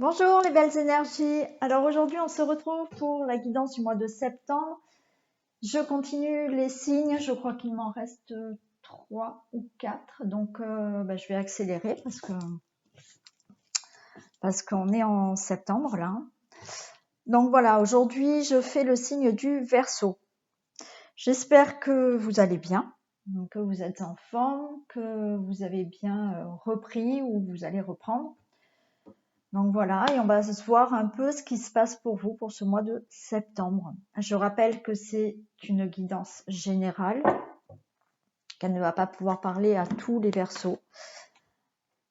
Bonjour les belles énergies. Alors aujourd'hui on se retrouve pour la guidance du mois de septembre. Je continue les signes, je crois qu'il m'en reste 3 ou 4, donc je vais accélérer parce qu'on est en septembre là. Donc voilà, aujourd'hui je fais le signe du Verseau. J'espère que vous allez bien, que vous êtes en forme, que vous avez bien repris ou vous allez reprendre. Donc voilà, et on va se voir un peu ce qui se passe pour vous pour ce mois de septembre. Je rappelle que c'est une guidance générale, qu'elle ne va pas pouvoir parler à tous les Verseaux.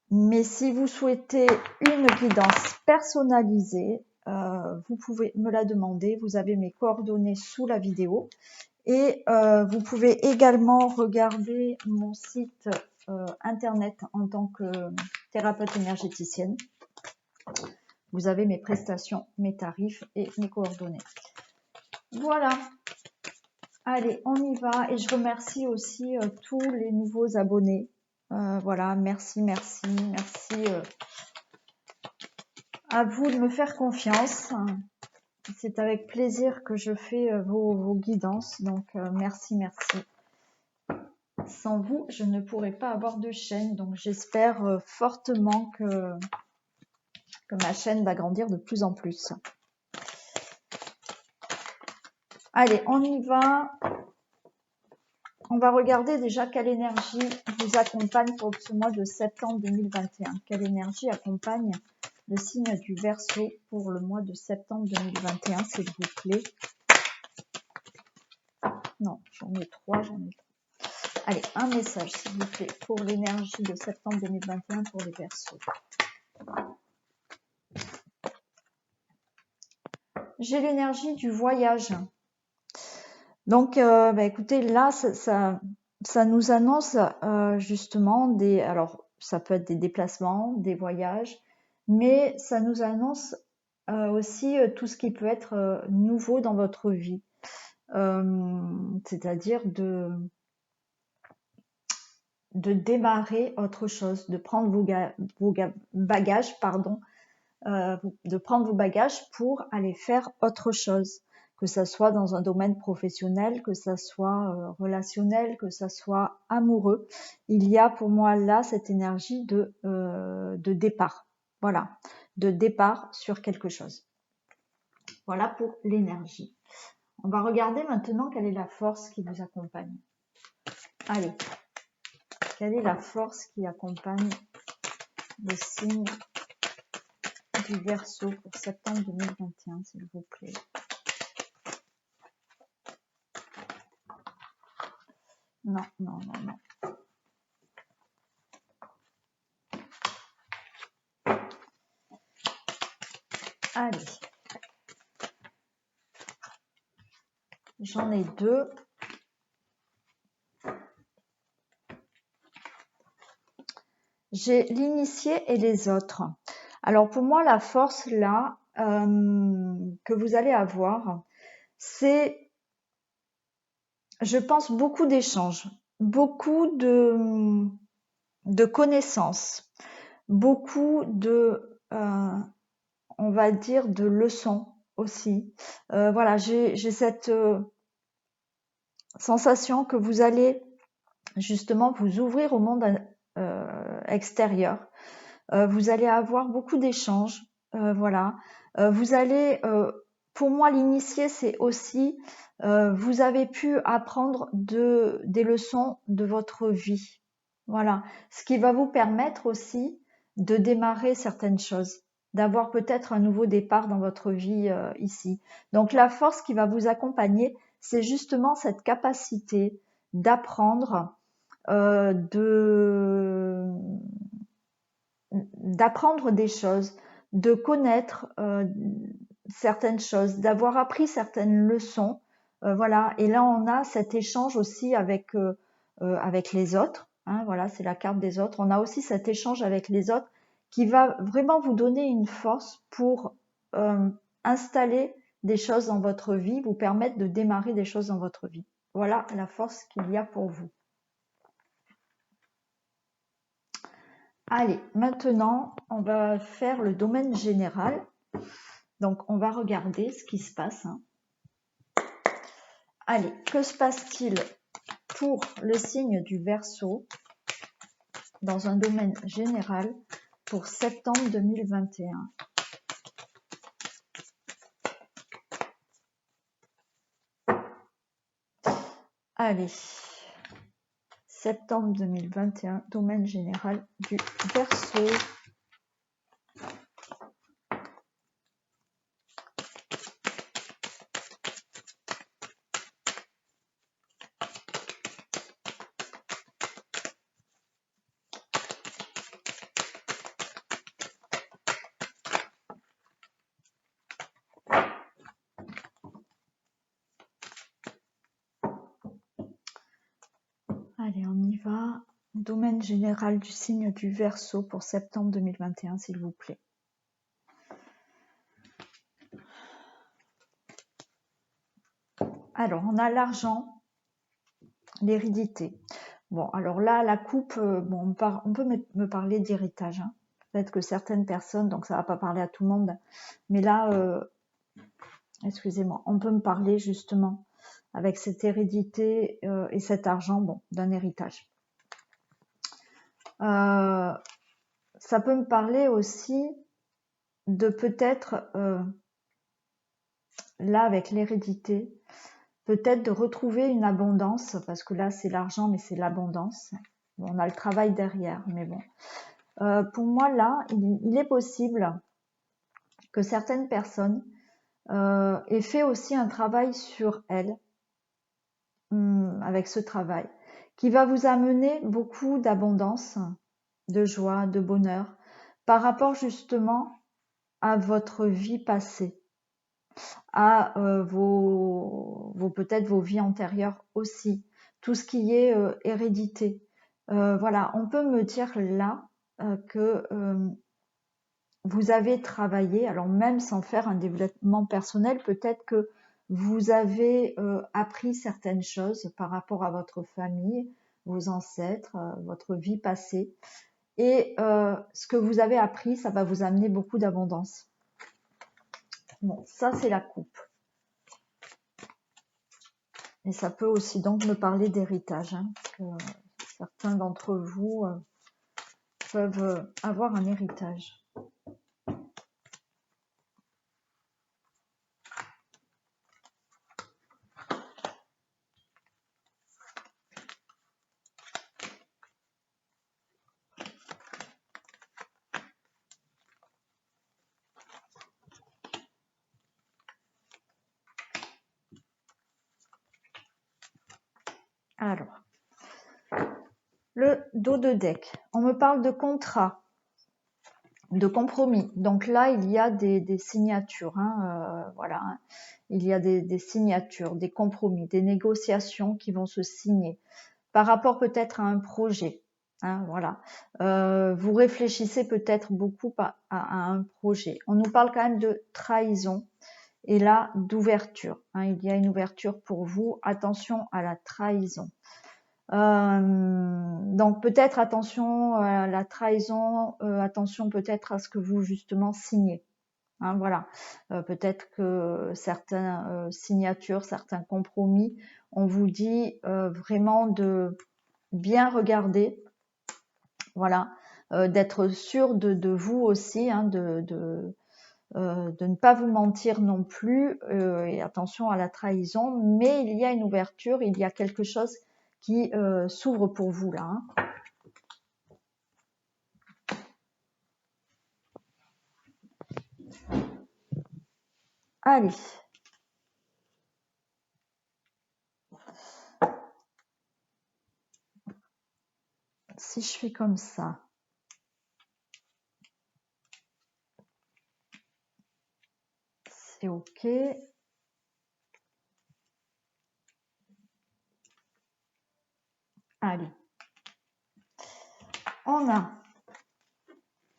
Mais si vous souhaitez une guidance personnalisée, vous pouvez me la demander. Vous avez mes coordonnées sous la vidéo. Et vous pouvez également regarder mon site internet en tant que thérapeute énergéticienne. Vous avez mes prestations, mes tarifs et mes coordonnées. Voilà. Allez, on y va. Et je remercie aussi tous les nouveaux abonnés. Voilà, merci à vous de me faire confiance. C'est avec plaisir que je fais vos guidances. Donc, merci. Sans vous, je ne pourrais pas avoir de chaîne. Donc, j'espère fortement que ma chaîne va grandir de plus en plus. Allez, on y va. On va regarder déjà quelle énergie vous accompagne pour ce mois de septembre 2021. Quelle énergie accompagne le signe du Verseau pour le mois de septembre 2021, s'il vous plaît. Non, j'en ai trois. Allez, un message, s'il vous plaît, pour l'énergie de septembre 2021 pour les Verseaux. J'ai l'énergie du voyage. Donc, écoutez, là, ça nous annonce justement des... Alors, ça peut être des déplacements, des voyages, mais ça nous annonce aussi tout ce qui peut être nouveau dans votre vie. C'est-à-dire de démarrer autre chose, de prendre vos bagages, de prendre vos bagages pour aller faire autre chose, que ça soit dans un domaine professionnel, que ça soit relationnel, que ça soit amoureux. Il y a pour moi là cette énergie de départ. Voilà, de départ sur quelque chose. Voilà pour l'énergie. On va regarder maintenant quelle est la force qui vous accompagne. Allez, quelle est la force qui accompagne le signe du Verseau pour septembre 2021, s'il vous plaît. Non. Allez. J'en ai deux. J'ai l'initié et les autres. Alors pour moi, la force là que vous allez avoir, c'est, je pense, beaucoup d'échanges, beaucoup de connaissances, beaucoup de, on va dire, de leçons aussi. Voilà, j'ai cette sensation que vous allez justement vous ouvrir au monde extérieur. Vous allez avoir beaucoup d'échanges, voilà. Vous allez, pour moi, l'initié, c'est aussi, vous avez pu apprendre des leçons de votre vie, voilà. Ce qui va vous permettre aussi de démarrer certaines choses, d'avoir peut-être un nouveau départ dans votre vie ici. Donc la force qui va vous accompagner, c'est justement cette capacité d'apprendre, d'apprendre des choses, de connaître certaines choses, d'avoir appris certaines leçons. Voilà. Et là, on a cet échange aussi avec les autres. Hein, voilà, c'est la carte des autres. On a aussi cet échange avec les autres qui va vraiment vous donner une force pour installer des choses dans votre vie, vous permettre de démarrer des choses dans votre vie. Voilà la force qu'il y a pour vous. Allez, maintenant, on va faire le domaine général. Donc, on va regarder ce qui se passe. Hein. Allez, que se passe-t-il pour le signe du Verseau dans un domaine général pour septembre 2021? Allez, septembre 2021, domaine général du Verseau. Allez, on y va. Domaine général du signe du Verseau pour septembre 2021, s'il vous plaît. Alors, on a l'argent, l'hérédité. Bon, alors là, la coupe, bon, on peut me parler d'héritage. Hein. Peut-être que certaines personnes, donc ça va pas parler à tout le monde, mais là, excusez-moi, on peut me parler justement avec cette hérédité et cet argent, bon, d'un héritage. Ça peut me parler aussi de peut-être, là avec l'hérédité, peut-être de retrouver une abondance, parce que là c'est l'argent, mais c'est l'abondance. Bon, on a le travail derrière, mais bon. Pour moi, là, il est possible que certaines personnes aient fait aussi un travail sur elles, avec ce travail, qui va vous amener beaucoup d'abondance, de joie, de bonheur, par rapport justement à votre vie passée, à peut-être vos vies antérieures aussi, tout ce qui est hérédité. Voilà, on peut me dire là que vous avez travaillé, alors même sans faire un développement personnel, peut-être que vous avez appris certaines choses par rapport à votre famille, vos ancêtres, votre vie passée. Et ce que vous avez appris, ça va vous amener beaucoup d'abondance. Bon, ça c'est la coupe. Et ça peut aussi donc me parler d'héritage, hein, que certains d'entre vous peuvent avoir un héritage. Alors, le dos de deck, on me parle de contrat, de compromis. Donc là, il y a des signatures, hein, voilà. Hein. Il y a des signatures, des compromis, des négociations qui vont se signer par rapport peut-être à un projet. Hein, voilà. Vous réfléchissez peut-être beaucoup à un projet. On nous parle quand même de trahison et là d'ouverture. Hein, il y a une ouverture pour vous. Attention à la trahison. Donc peut-être attention à la trahison, attention peut-être à ce que vous justement signez. Hein, voilà. Peut-être que certaines signatures, certains compromis, on vous dit vraiment de bien regarder, voilà, d'être sûr de vous aussi, hein, de ne pas vous mentir non plus, et attention à la trahison, mais il y a une ouverture, il y a quelque chose qui s'ouvre pour vous là. Hein. Allez. Si je fais comme ça, c'est OK. Allez. On a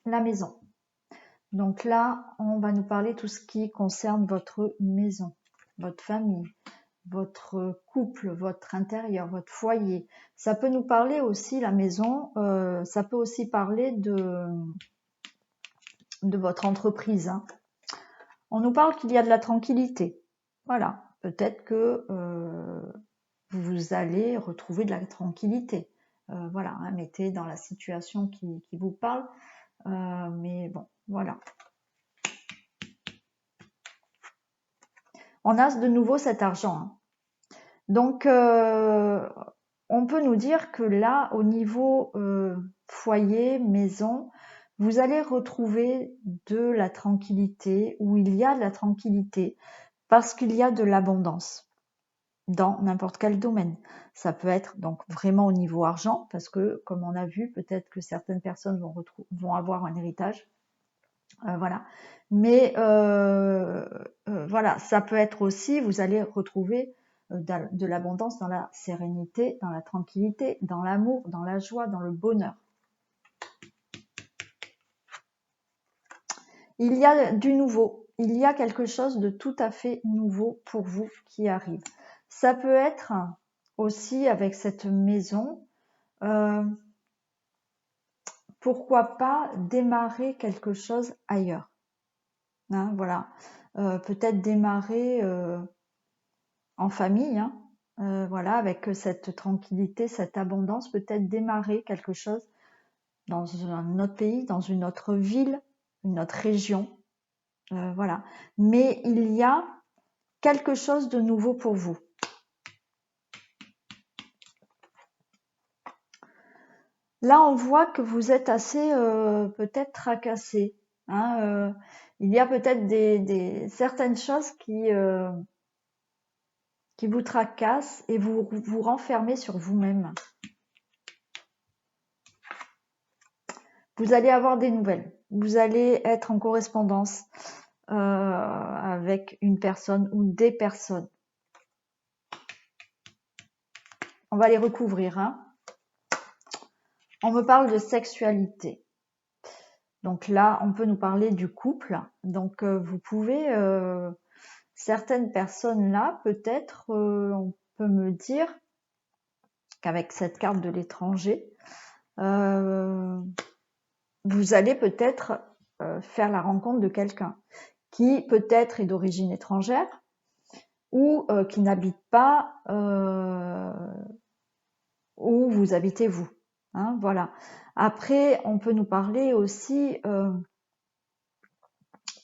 la maison. Donc là, on va nous parler tout ce qui concerne votre maison, votre famille, votre couple, votre intérieur, votre foyer. Ça peut nous parler aussi, la maison, ça peut aussi parler de votre entreprise, hein. On nous parle qu'il y a de la tranquillité. Voilà, peut-être que vous allez retrouver de la tranquillité. Voilà, hein, mettez dans la situation qui vous parle. Mais bon, voilà. On a de nouveau cet argent, hein. Donc, on peut nous dire que là, au niveau foyer, maison, vous allez retrouver de la tranquillité, où il y a de la tranquillité, parce qu'il y a de l'abondance dans n'importe quel domaine. Ça peut être donc vraiment au niveau argent, parce que comme on a vu, peut-être que certaines personnes vont avoir un héritage. Voilà. Mais voilà, ça peut être aussi, vous allez retrouver de l'abondance dans la sérénité, dans la tranquillité, dans l'amour, dans la joie, dans le bonheur. Il y a du nouveau, il y a quelque chose de tout à fait nouveau pour vous qui arrive. Ça peut être aussi avec cette maison, pourquoi pas démarrer quelque chose ailleurs, hein, voilà. Peut-être démarrer en famille, hein, voilà, avec cette tranquillité, cette abondance, peut-être démarrer quelque chose dans un autre pays, dans une autre ville, une autre région, voilà. Mais il y a quelque chose de nouveau pour vous. Là, on voit que vous êtes assez peut-être tracassé, hein, il y a peut-être certaines choses qui vous tracassent et vous vous renfermez sur vous-même. Vous allez avoir des nouvelles. Vous allez être en correspondance avec une personne ou des personnes. On va les recouvrir, hein. On me parle de sexualité. Donc là, on peut nous parler du couple. Donc vous pouvez, certaines personnes là, peut-être, on peut me dire qu'avec cette carte de l'étranger, vous allez peut-être faire la rencontre de quelqu'un qui peut-être est d'origine étrangère ou qui n'habite pas où vous habitez vous, hein, voilà. Après, on peut nous parler aussi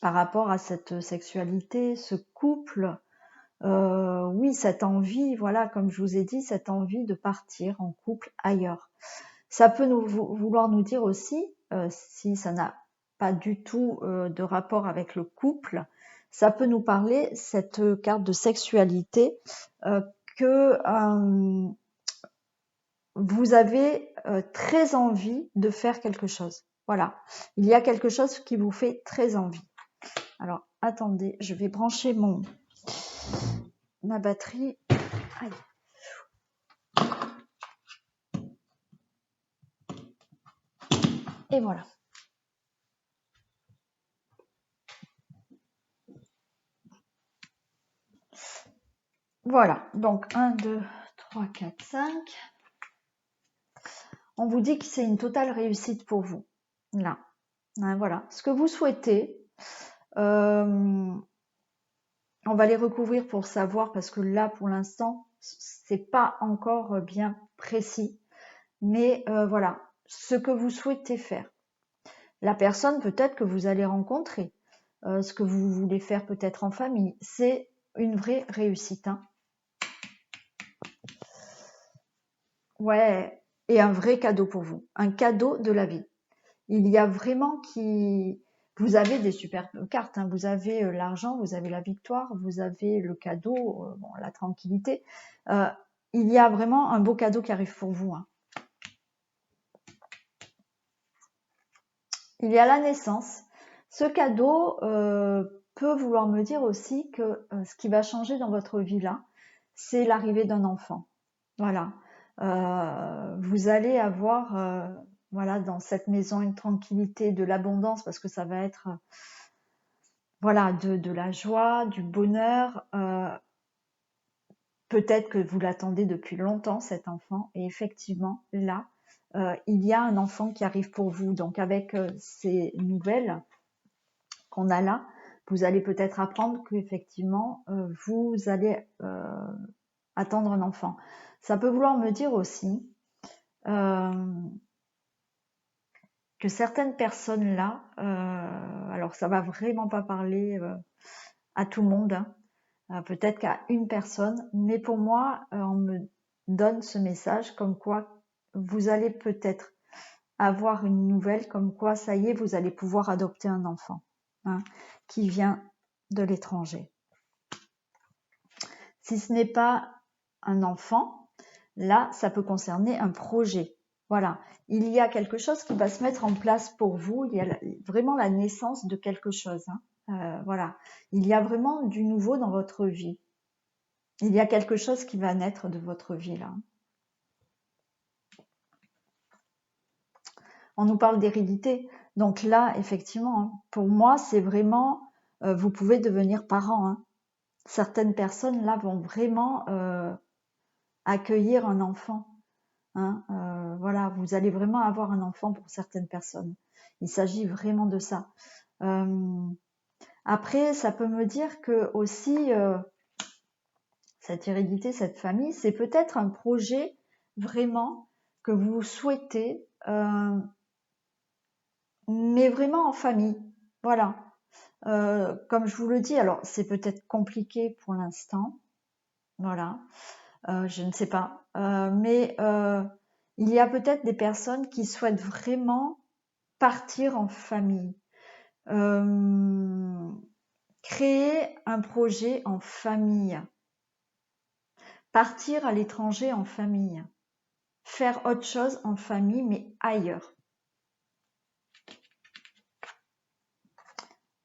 par rapport à cette sexualité, ce couple, oui, cette envie, voilà, comme je vous ai dit, cette envie de partir en couple ailleurs. Ça peut vouloir nous dire aussi, si ça n'a pas du tout de rapport avec le couple, ça peut nous parler, cette carte de sexualité, que vous avez très envie de faire quelque chose. Voilà, il y a quelque chose qui vous fait très envie. Alors, attendez, je vais brancher ma batterie. Aïe. Et voilà. Voilà, donc 1, 2, 3, 4, 5. On vous dit que c'est une totale réussite pour vous. Là, hein, voilà. Ce que vous souhaitez, on va les recouvrir pour savoir, parce que là, pour l'instant, c'est pas encore bien précis. Mais voilà, ce que vous souhaitez faire. La personne peut-être que vous allez rencontrer, ce que vous voulez faire peut-être en famille, c'est une vraie réussite, hein. Ouais, et un vrai cadeau pour vous, un cadeau de la vie. Il y a vraiment vous avez des super cartes, hein. Vous avez l'argent, vous avez la victoire, vous avez le cadeau, bon, la tranquillité. Il y a vraiment un beau cadeau qui arrive pour vous, hein. Il y a la naissance. Ce cadeau peut vouloir me dire aussi que ce qui va changer dans votre vie là, c'est l'arrivée d'un enfant. Voilà. Vous allez avoir voilà, dans cette maison une tranquillité, de l'abondance, parce que ça va être voilà, de la joie, du bonheur. peut-être que vous l'attendez depuis longtemps, cet enfant, et effectivement, là, il y a un enfant qui arrive pour vous. Donc, avec ces nouvelles qu'on a là, vous allez peut-être apprendre qu'effectivement, vous allez attendre un enfant. Ça peut vouloir me dire aussi que certaines personnes là, alors ça va vraiment pas parler à tout le monde, hein, peut-être qu'à une personne, mais pour moi, on me donne ce message comme quoi vous allez peut-être avoir une nouvelle, comme quoi ça y est, vous allez pouvoir adopter un enfant, hein, qui vient de l'étranger. Si ce n'est pas un enfant, là, ça peut concerner un projet. Voilà, il y a quelque chose qui va se mettre en place pour vous. Il y a vraiment la naissance de quelque chose, hein. Voilà, il y a vraiment du nouveau dans votre vie. Il y a quelque chose qui va naître de votre vie là. On nous parle d'hérédité. Donc là, effectivement, hein, pour moi, c'est vraiment, vous pouvez devenir parent, hein. Certaines personnes là vont vraiment accueillir un enfant, hein. Voilà, vous allez vraiment avoir un enfant pour certaines personnes. Il s'agit vraiment de ça. Après, ça peut me dire que aussi, cette hérédité, cette famille, c'est peut-être un projet vraiment que vous souhaitez, mais vraiment en famille. Voilà. Comme je vous le dis, alors c'est peut-être compliqué pour l'instant. Voilà. Je ne sais pas. Mais il y a peut-être des personnes qui souhaitent vraiment partir en famille. Créer un projet en famille. Partir à l'étranger en famille. Faire autre chose en famille, mais ailleurs.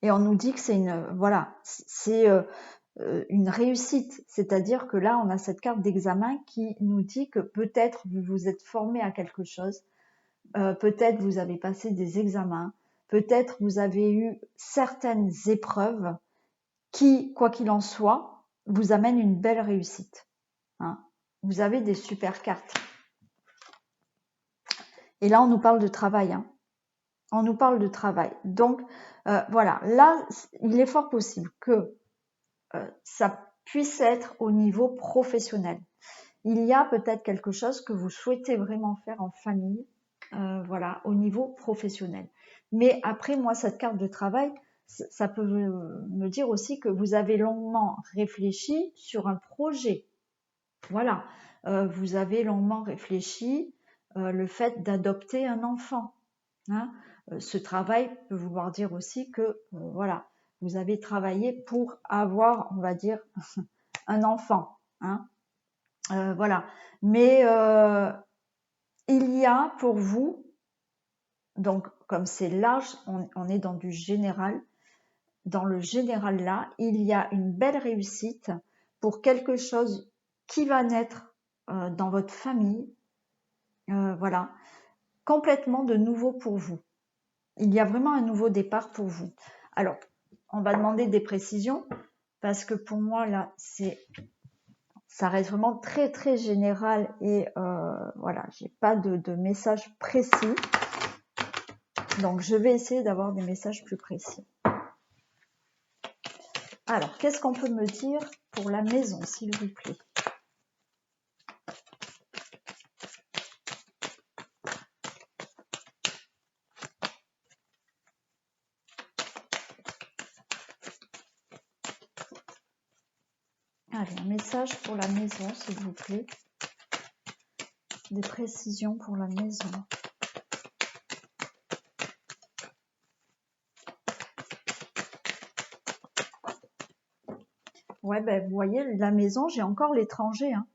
Et on nous dit que c'est une réussite. C'est-à-dire que là, on a cette carte d'examen qui nous dit que peut-être vous vous êtes formé à quelque chose, peut-être vous avez passé des examens, peut-être vous avez eu certaines épreuves qui, quoi qu'il en soit, vous amènent une belle réussite, hein. Vous avez des super cartes. Et là, on nous parle de travail, hein. On nous parle de travail. Donc, voilà, là, il est fort possible que ça puisse être au niveau professionnel. Il y a peut-être quelque chose que vous souhaitez vraiment faire en famille, voilà, au niveau professionnel. Mais après, moi, cette carte de travail, ça peut me dire aussi que vous avez longuement réfléchi sur un projet. Voilà, vous avez longuement réfléchi le fait d'adopter un enfant, hein. Ce travail peut vouloir dire aussi que, voilà, vous avez travaillé pour avoir, on va dire, un enfant, hein. Voilà. Mais il y a pour vous, donc comme c'est large, on est dans du général. Dans le général là, il y a une belle réussite pour quelque chose qui va naître dans votre famille. Voilà, complètement de nouveau pour vous. Il y a vraiment un nouveau départ pour vous. Alors, on va demander des précisions parce que pour moi là, ça reste vraiment très très général et voilà, j'ai pas de message précis. Donc je vais essayer d'avoir des messages plus précis. Alors, qu'est-ce qu'on peut me dire pour la maison, s'il vous plaît? Allez, un message pour la maison, s'il vous plaît. Des précisions pour la maison. Ouais, ben, vous voyez, la maison, j'ai encore l'étranger, hein.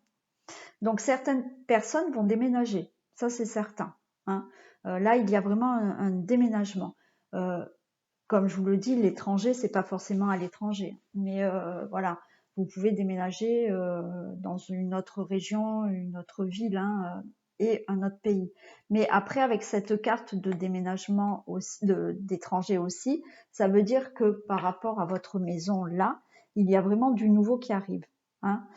Donc, certaines personnes vont déménager. Ça, c'est certain, hein. Là, il y a vraiment un déménagement. Comme je vous le dis, l'étranger, c'est pas forcément à l'étranger. Mais voilà, vous pouvez déménager dans une autre région, une autre ville, hein, et un autre pays. Mais après, avec cette carte de déménagement aussi, d'étranger aussi, ça veut dire que par rapport à votre maison là, il y a vraiment du nouveau qui arrive, hein.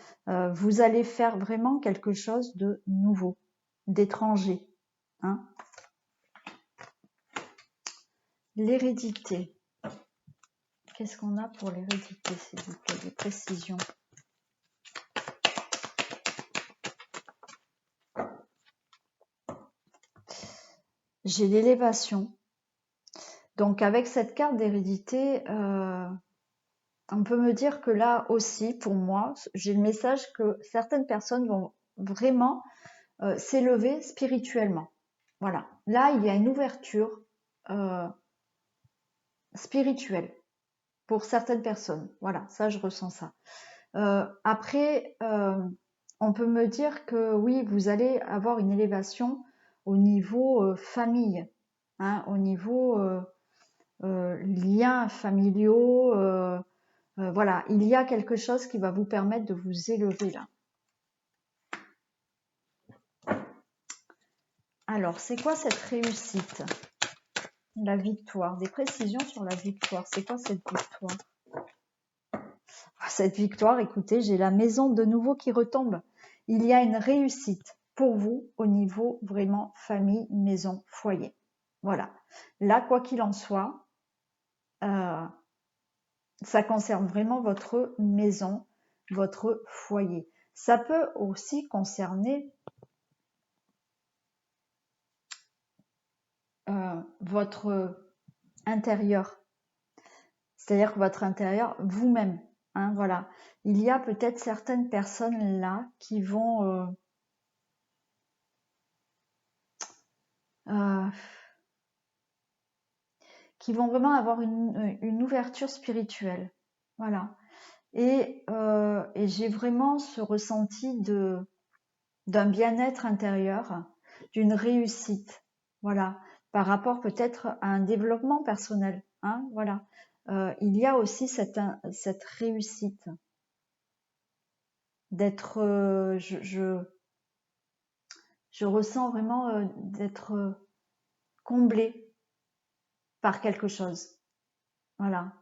Vous allez faire vraiment quelque chose de nouveau, d'étranger, hein. L'hérédité. Qu'est-ce qu'on a pour l'hérédité, s'il vous plaît, des précisions? J'ai l'élévation. Donc avec cette carte d'hérédité, on peut me dire que là aussi, pour moi, j'ai le message que certaines personnes vont vraiment s'élever spirituellement. Voilà. Là, il y a une ouverture spirituelle pour certaines personnes. Voilà, ça, je ressens ça. Après, on peut me dire que oui, vous allez avoir une élévation au niveau famille, hein, au niveau liens familiaux. Voilà, il y a quelque chose qui va vous permettre de vous élever là. Alors, c'est quoi cette réussite? La victoire, des précisions sur la victoire. C'est quoi cette victoire? Cette victoire, écoutez, j'ai la maison de nouveau qui retombe. Il y a une réussite pour vous au niveau vraiment famille, maison, foyer. Voilà. Là, quoi qu'il en soit, ça concerne vraiment votre maison, votre foyer. Ça peut aussi concerner votre intérieur. C'est-à-dire que votre intérieur, vous-même, hein, voilà. Il y a peut-être certaines personnes là qui vont vraiment avoir une ouverture spirituelle. Voilà. Et j'ai vraiment ce ressenti d'un bien-être intérieur, d'une réussite. Voilà. Par rapport peut-être à un développement personnel. Hein, voilà. Il y a aussi cette réussite d'être, je ressens vraiment d'être comblé par quelque chose. Voilà.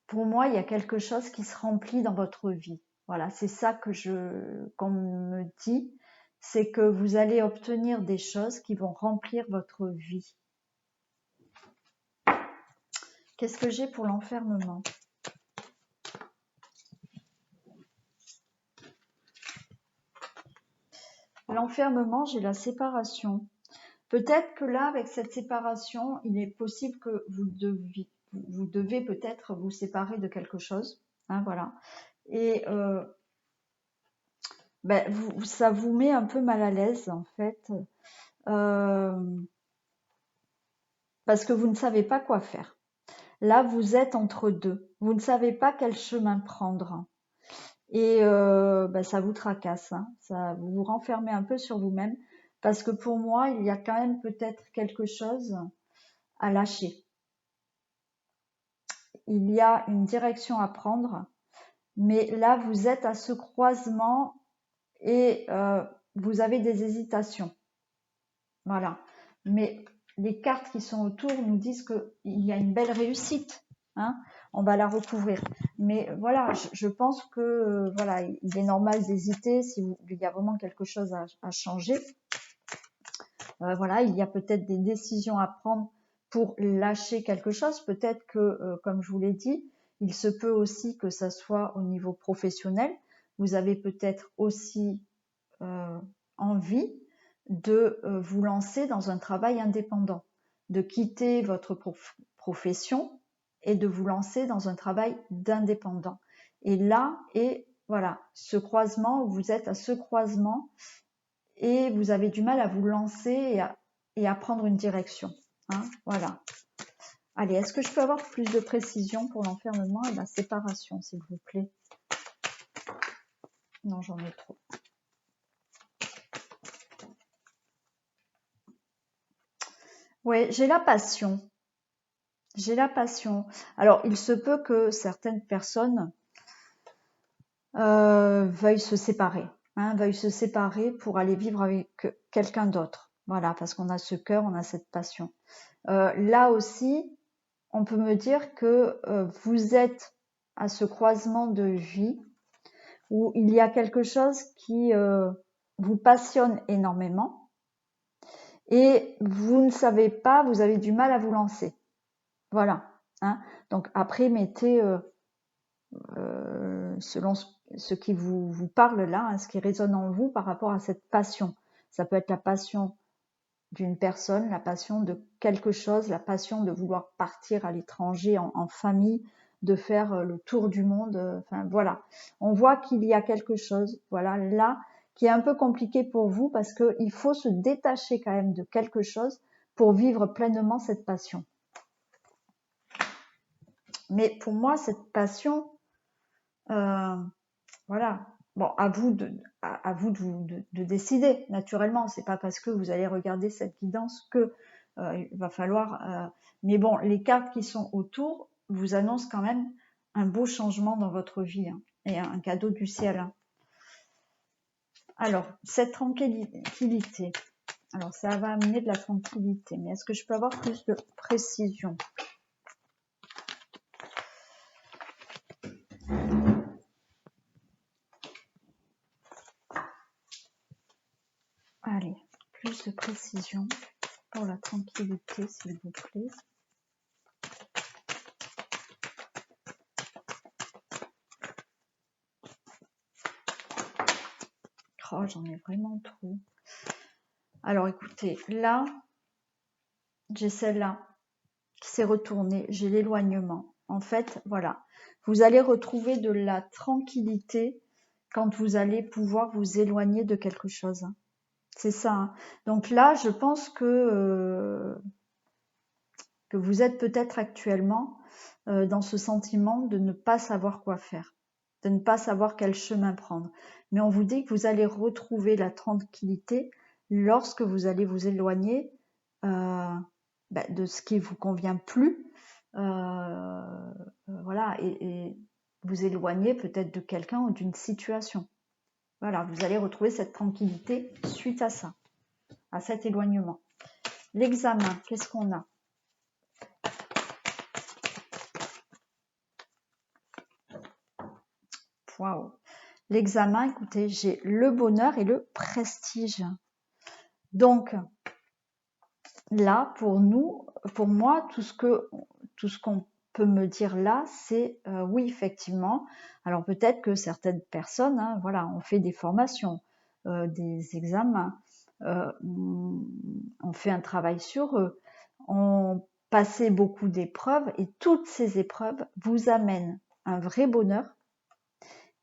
Pour moi, il y a quelque chose qui se remplit dans votre vie. Voilà, c'est ça qu'on me dit, c'est que vous allez obtenir des choses qui vont remplir votre vie. Qu'est-ce que j'ai pour l'enfermement? L'enfermement, j'ai la séparation. Peut-être que là, avec cette séparation, il est possible que vous devez peut-être vous séparer de quelque chose. Hein, voilà. Et ça vous met un peu mal à l'aise, en fait. Parce que vous ne savez pas quoi faire. Là, vous êtes entre deux. Vous ne savez pas quel chemin prendre. Et ça vous tracasse. Hein. Ça, vous vous renfermez un peu sur vous-même. Parce que pour moi, il y a quand même peut-être quelque chose à lâcher. Il y a une direction à prendre. Mais là, vous êtes à ce croisement et vous avez des hésitations. Voilà. Mais les cartes qui sont autour nous disent qu'il y a une belle réussite. Hein, on va la recouvrir. Mais voilà, je pense que voilà, il est normal d'hésiter s'il y a vraiment quelque chose à changer. Voilà, il y a peut-être des décisions à prendre pour lâcher quelque chose. Peut-être que, comme je vous l'ai dit, il se peut aussi que ça soit au niveau professionnel. Vous avez peut-être aussi envie de vous lancer dans un travail indépendant, de quitter votre profession et de vous lancer dans un travail d'indépendant. Et là, voilà, ce croisement, vous êtes à ce croisement et vous avez du mal à vous lancer et à prendre une direction. Hein, voilà. Allez, est-ce que je peux avoir plus de précision pour l'enfermement et la séparation, s'il vous plaît? Non, j'en ai trop. Oui, j'ai la passion. J'ai la passion. Alors, il se peut que certaines personnes veuillent se séparer. Hein, veuillent se séparer pour aller vivre avec quelqu'un d'autre. Voilà, parce qu'on a ce cœur, on a cette passion. Là aussi, on peut me dire que vous êtes à ce croisement de vie où il y a quelque chose qui vous passionne énormément et vous ne savez pas, vous avez du mal à vous lancer. Voilà. Hein. Donc après, mettez selon ce qui vous parle là, hein, ce qui résonne en vous par rapport à cette passion. Ça peut être la passion d'une personne, la passion de quelque chose, la passion de vouloir partir à l'étranger en famille, de faire le tour du monde. Enfin voilà, on voit qu'il y a quelque chose, voilà là, qui est un peu compliqué pour vous parce que il faut se détacher quand même de quelque chose pour vivre pleinement cette passion. Mais pour moi, cette passion, voilà. Bon, à vous de décider. Naturellement, c'est pas parce que vous allez regarder cette guidance que il va falloir. Mais bon, les cartes qui sont autour vous annoncent quand même un beau changement dans votre vie hein, et un cadeau du ciel. Hein. Alors, cette tranquillité. Alors, ça va amener de la tranquillité. Mais est-ce que je peux avoir plus de précision ? Allez, plus de précision pour la tranquillité, s'il vous plaît. Oh, j'en ai vraiment trop. Alors, écoutez, là, j'ai celle-là qui s'est retournée. J'ai l'éloignement. En fait, voilà. Vous allez retrouver de la tranquillité quand vous allez pouvoir vous éloigner de quelque chose. C'est ça. Hein. Donc là, je pense que vous êtes peut-être actuellement dans ce sentiment de ne pas savoir quoi faire, de ne pas savoir quel chemin prendre. Mais on vous dit que vous allez retrouver la tranquillité lorsque vous allez vous éloigner de ce qui vous convient plus, voilà, et vous éloigner peut-être de quelqu'un ou d'une situation. Voilà, vous allez retrouver cette tranquillité suite à ça, à cet éloignement. L'examen, qu'est-ce qu'on a ? Waouh. L'examen, écoutez, j'ai le bonheur et le prestige. Donc, là, pour moi, tout ce qu'on peut me dire là, c'est oui, effectivement. Alors peut-être que certaines personnes, hein, voilà, ont fait des formations, des examens, ont fait un travail sur eux, ont passé beaucoup d'épreuves et toutes ces épreuves vous amènent un vrai bonheur.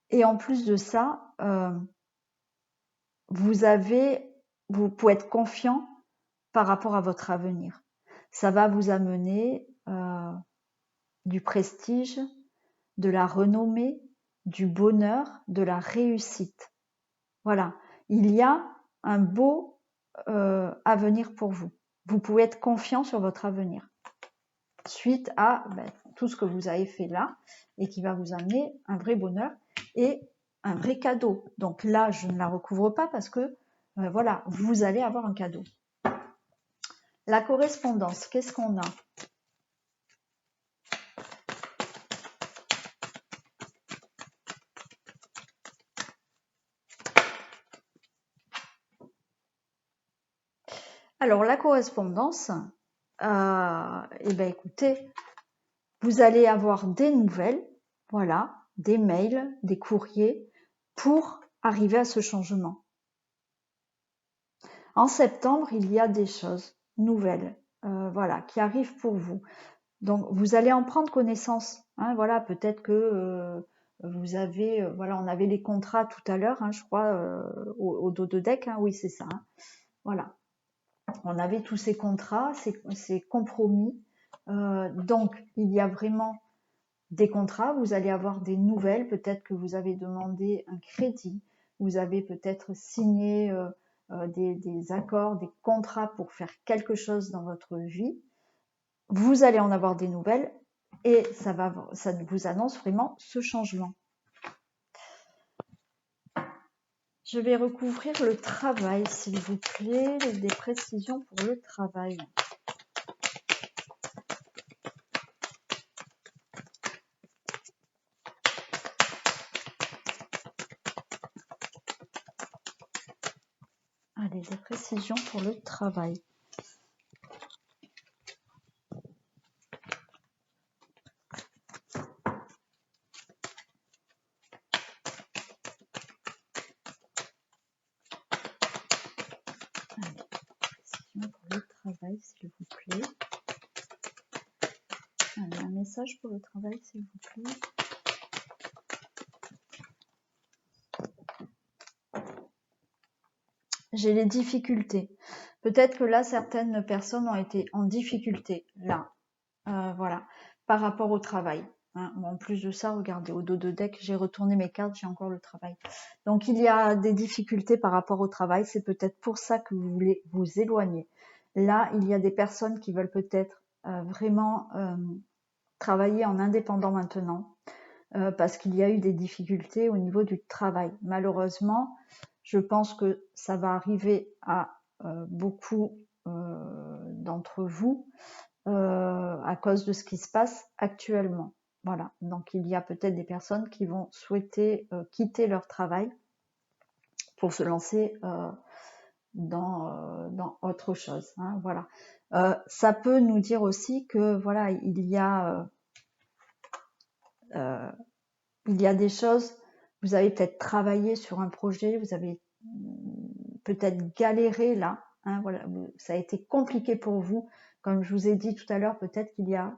Et en plus de ça, vous pouvez être confiant par rapport à votre avenir. Ça va vous amener du prestige, de la renommée, du bonheur, de la réussite. Voilà, il y a un beau avenir pour vous. Vous pouvez être confiant sur votre avenir suite à tout ce que vous avez fait là et qui va vous amener un vrai bonheur et un vrai cadeau. Donc là, je ne la recouvre pas parce que voilà, vous allez avoir un cadeau. La correspondance, qu'est-ce qu'on a ? Alors la correspondance, eh bien écoutez, vous allez avoir des nouvelles, voilà, des mails, des courriers pour arriver à ce changement. En septembre, il y a des choses nouvelles, voilà, qui arrivent pour vous. Donc, vous allez en prendre connaissance. Hein, voilà, peut-être que vous avez, voilà, on avait les contrats tout à l'heure, hein, je crois, au dos de deck. Hein, oui, c'est ça. Hein, voilà, on avait tous ces contrats, ces compromis. Donc, il y a vraiment des contrats. Vous allez avoir des nouvelles. Peut-être que vous avez demandé un crédit. Vous avez peut-être signé des accords, des contrats pour faire quelque chose dans votre vie. Vous allez en avoir des nouvelles et ça vous annonce vraiment ce changement. Je vais recouvrir le travail, s'il vous plaît, des précisions pour le travail. Allez, des précisions pour le travail. Allez, précisions pour le travail, s'il vous plaît. Allez, un message pour le travail, s'il vous plaît. J'ai les difficultés. Peut-être que là, certaines personnes ont été en difficulté, là, voilà, par rapport au travail. Hein. En plus de ça, regardez, au dos de deck, j'ai retourné mes cartes, j'ai encore le travail. Donc, il y a des difficultés par rapport au travail. C'est peut-être pour ça que vous voulez vous éloigner. Là, il y a des personnes qui veulent peut-être vraiment travailler en indépendant maintenant parce qu'il y a eu des difficultés au niveau du travail. Malheureusement, je pense que ça va arriver à beaucoup d'entre vous à cause de ce qui se passe actuellement. Voilà, donc il y a peut-être des personnes qui vont souhaiter quitter leur travail pour se lancer dans autre chose. Hein, voilà. Ça peut nous dire aussi que voilà, il y a des choses, vous avez peut-être travaillé sur un projet, vous avez peut-être galéré là, hein, voilà, ça a été compliqué pour vous. Comme je vous ai dit tout à l'heure, peut-être qu'il y a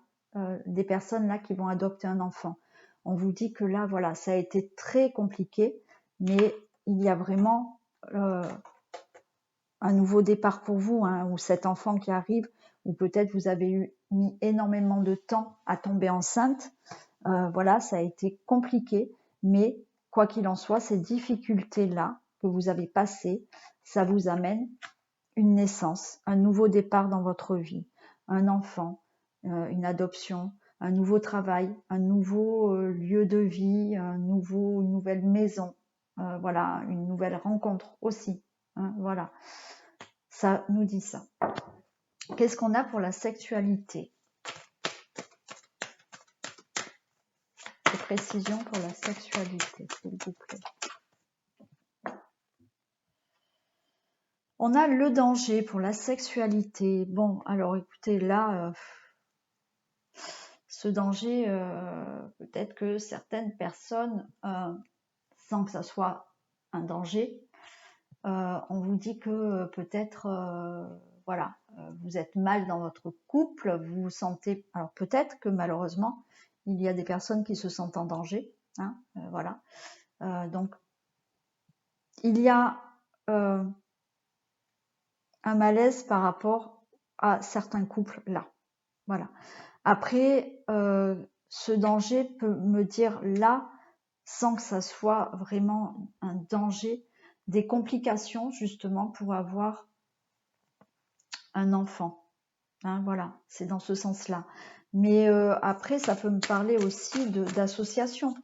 des personnes là qui vont adopter un enfant. On vous dit que là, voilà, ça a été très compliqué, mais il y a vraiment un nouveau départ pour vous, hein, ou cet enfant qui arrive, ou peut-être vous avez mis énormément de temps à tomber enceinte. Voilà, ça a été compliqué, mais quoi qu'il en soit, ces difficultés-là que vous avez passées, ça vous amène une naissance, un nouveau départ dans votre vie, un enfant, une adoption, un nouveau travail, un nouveau lieu de vie, une nouvelle maison, voilà, une nouvelle rencontre aussi. Hein, voilà, ça nous dit ça. Qu'est-ce qu'on a pour la sexualité? Des précisions pour la sexualité, s'il vous plaît. On a le danger pour la sexualité. Bon, alors écoutez, là, ce danger, peut-être que certaines personnes, sans que ça soit un danger, on vous dit que peut-être, voilà, vous êtes mal dans votre couple, vous vous sentez... Alors peut-être que malheureusement, il y a des personnes qui se sentent en danger. Hein, voilà. Donc, il y a un malaise par rapport à certains couples là. Voilà. Après, ce danger peut me dire là, sans que ça soit vraiment un danger, des complications justement pour avoir un enfant. Hein, voilà, c'est dans ce sens-là. Mais après, ça peut me parler aussi d'association.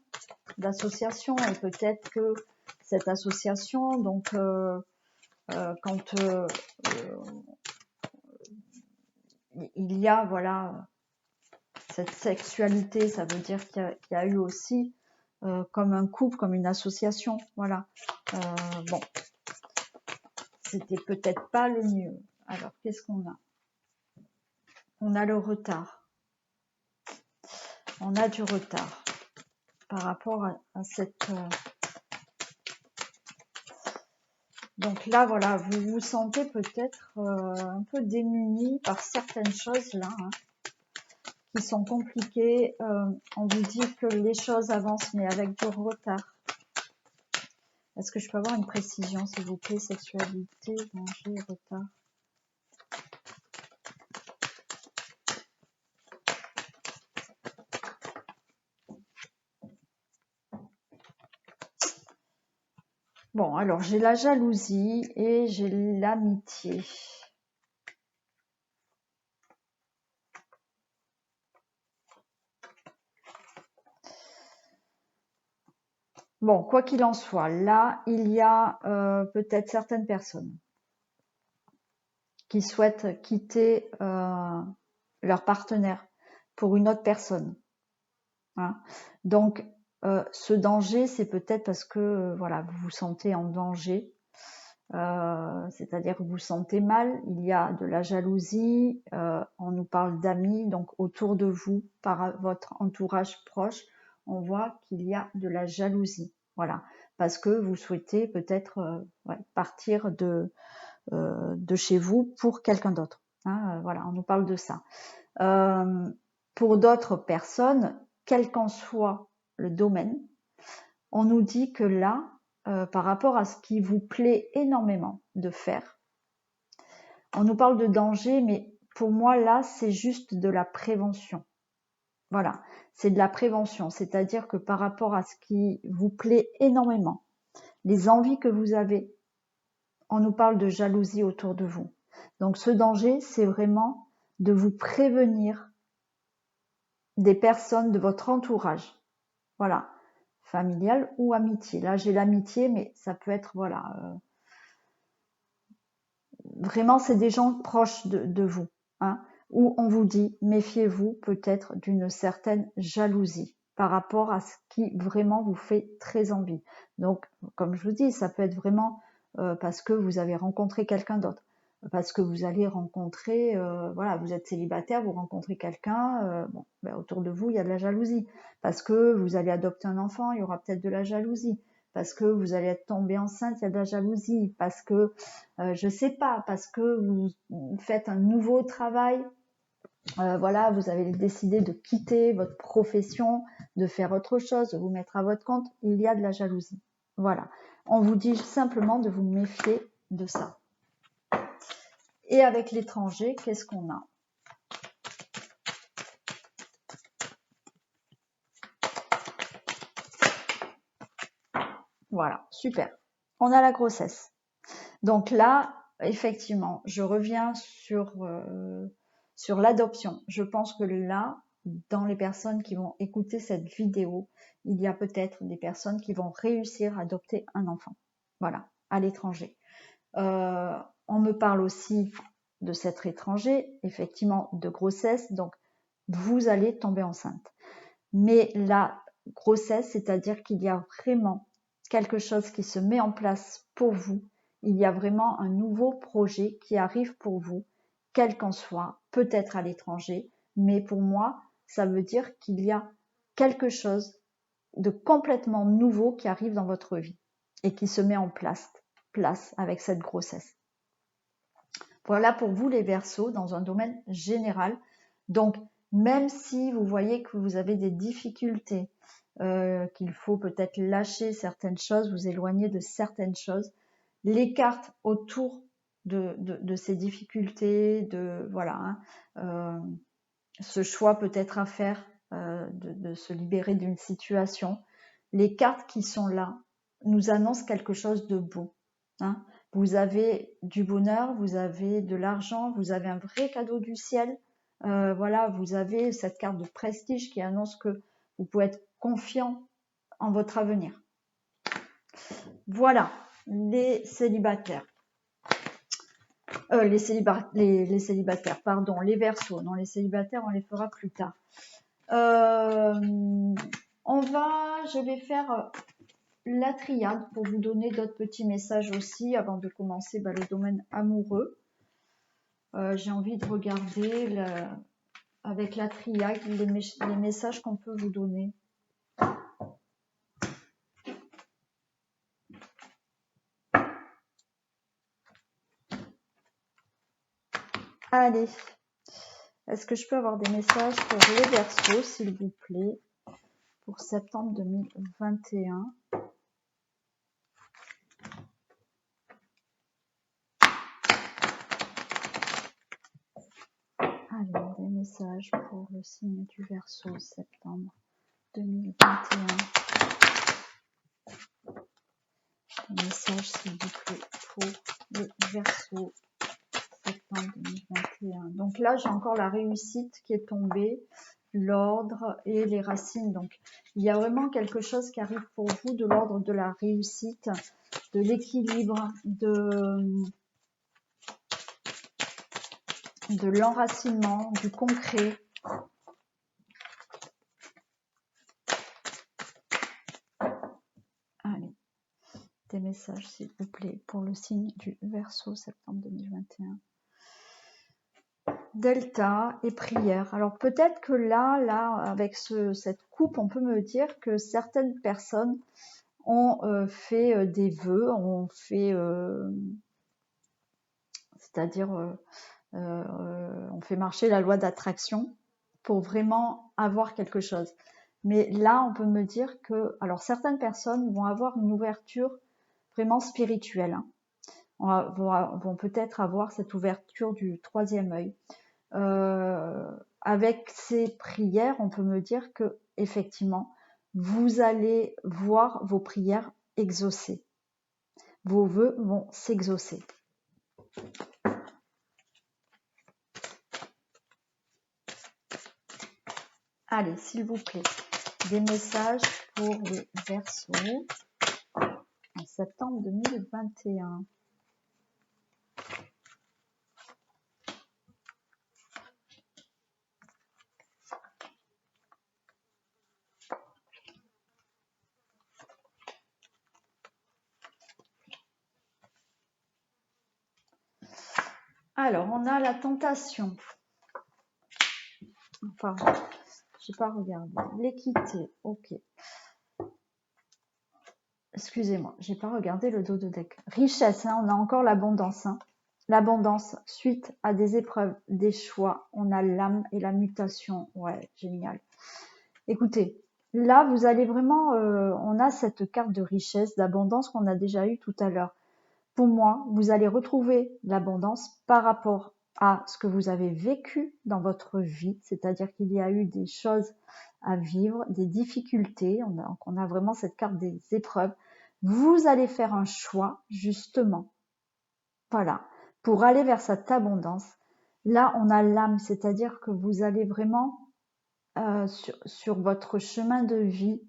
Et peut-être que cette association, donc quand il y a voilà cette sexualité, ça veut dire qu'il y a eu aussi comme un couple, comme une association, voilà. Bon, c'était peut-être pas le mieux. Alors, qu'est-ce qu'on a? On a le retard. On a du retard par rapport à cette... Donc là, voilà, vous vous sentez peut-être un peu démuni par certaines choses là, hein, qui sont compliquées. On vous dit que les choses avancent, mais avec du retard. Est-ce que je peux avoir une précision, s'il vous plaît? Sexualité, danger, retard. Bon, alors j'ai la jalousie et j'ai l'amitié. Bon, quoi qu'il en soit, là, il y a peut-être certaines personnes qui souhaitent quitter leur partenaire pour une autre personne. Hein. Donc, ce danger, c'est peut-être parce que voilà, vous vous sentez en danger. c'est-à-dire que vous vous sentez mal, il y a de la jalousie, on nous parle d'amis, donc autour de vous, par votre entourage proche, on voit qu'il y a de la jalousie, voilà, parce que vous souhaitez peut-être partir de chez vous pour quelqu'un d'autre, hein, voilà, on nous parle de ça. Pour d'autres personnes, quel qu'en soit le domaine, on nous dit que là, par rapport à ce qui vous plaît énormément de faire, on nous parle de danger, mais pour moi là, c'est juste de la prévention. Voilà, c'est de la prévention, c'est-à-dire que par rapport à ce qui vous plaît énormément, les envies que vous avez, on nous parle de jalousie autour de vous. Donc ce danger, c'est vraiment de vous prévenir des personnes de votre entourage. Voilà, familial ou amitié. Là, j'ai l'amitié, mais ça peut être, voilà, vraiment, c'est des gens proches de vous, hein, où on vous dit, méfiez-vous peut-être d'une certaine jalousie par rapport à ce qui vraiment vous fait très envie. Donc, comme je vous dis, ça peut être vraiment parce que vous avez rencontré quelqu'un d'autre, parce que vous allez rencontrer, voilà, vous êtes célibataire, vous rencontrez quelqu'un, bon, ben, autour de vous, il y a de la jalousie, parce que vous allez adopter un enfant, il y aura peut-être de la jalousie, parce que vous allez être tombée enceinte, il y a de la jalousie, parce que je sais pas, parce que vous faites un nouveau travail, voilà, vous avez décidé de quitter votre profession, de faire autre chose, de vous mettre à votre compte, il y a de la jalousie. Voilà, on vous dit simplement de vous méfier de ça. Et avec l'étranger, qu'est-ce qu'on a? Voilà, super. On a la grossesse. Donc là, effectivement, je reviens sur l'adoption. Je pense que là, dans les personnes qui vont écouter cette vidéo, il y a peut-être des personnes qui vont réussir à adopter un enfant. Voilà, à l'étranger. On me parle aussi de cet étranger, effectivement, de grossesse. Donc, vous allez tomber enceinte. Mais la grossesse, c'est-à-dire qu'il y a vraiment quelque chose qui se met en place pour vous. Il y a vraiment un nouveau projet qui arrive pour vous, quel qu'en soit, peut-être à l'étranger, mais pour moi, ça veut dire qu'il y a quelque chose de complètement nouveau qui arrive dans votre vie et qui se met en place avec cette grossesse. Voilà pour vous les Verseaux dans un domaine général. Donc, même si vous voyez que vous avez des difficultés, qu'il faut peut-être lâcher certaines choses, vous éloigner de certaines choses, les cartes autour de ces difficultés, de voilà, hein, ce choix peut-être à faire, de se libérer d'une situation, les cartes qui sont là nous annoncent quelque chose de beau, hein. Vous avez du bonheur, vous avez de l'argent, vous avez un vrai cadeau du ciel. Voilà, vous avez cette carte de prestige qui annonce que vous pouvez être confiant en votre avenir. Voilà, les célibataires. Les célibataires, pardon, les Verseaux. Non, les célibataires, on les fera plus tard. Je vais faire la triade pour vous donner d'autres petits messages aussi avant de commencer le domaine amoureux. J'ai envie de regarder avec la triade les messages qu'on peut vous donner. Allez, est-ce que je peux avoir des messages pour les Verseaux, s'il vous plaît, pour septembre 2021? Allez, des messages pour le signe du Verseau, septembre 2021. Des messages, s'il vous plaît, pour le Verseau, septembre 2021. Donc là, j'ai encore la réussite qui est tombée, l'ordre et les racines. Donc, il y a vraiment quelque chose qui arrive pour vous de l'ordre de la réussite, de l'équilibre, de l'enracinement, du concret. Allez, des messages, s'il vous plaît, pour le signe du Verseau, septembre 2021. Delta et prière. Alors peut-être que là, avec cette coupe, on peut me dire que certaines personnes ont fait des vœux, ont fait, c'est-à-dire, on fait marcher la loi d'attraction pour vraiment avoir quelque chose. Mais là, on peut me dire que, alors certaines personnes vont avoir une ouverture vraiment spirituelle, hein. Vont peut-être avoir cette ouverture du troisième œil. Avec ces prières, on peut me dire que effectivement, vous allez voir vos prières exaucées. Vos vœux vont s'exaucer. Allez, s'il vous plaît, des messages pour les Verseaux en septembre 2021. Alors, on a la tentation. Enfin, j'ai pas regardé. L'équité, ok. Excusez-moi, j'ai pas regardé le dos de deck. Richesse, hein, on a encore l'abondance. Hein. L'abondance suite à des épreuves, des choix. On a l'âme et la mutation. Ouais, génial. Écoutez, là, vous allez vraiment... on a cette carte de richesse, d'abondance qu'on a déjà eue tout à l'heure. Pour moi, vous allez retrouver l'abondance par rapport à ce que vous avez vécu dans votre vie, c'est-à-dire qu'il y a eu des choses à vivre, des difficultés, on a vraiment cette carte des épreuves. Vous allez faire un choix, justement, voilà, pour aller vers cette abondance. Là, on a l'âme, c'est-à-dire que vous allez vraiment, sur votre chemin de vie,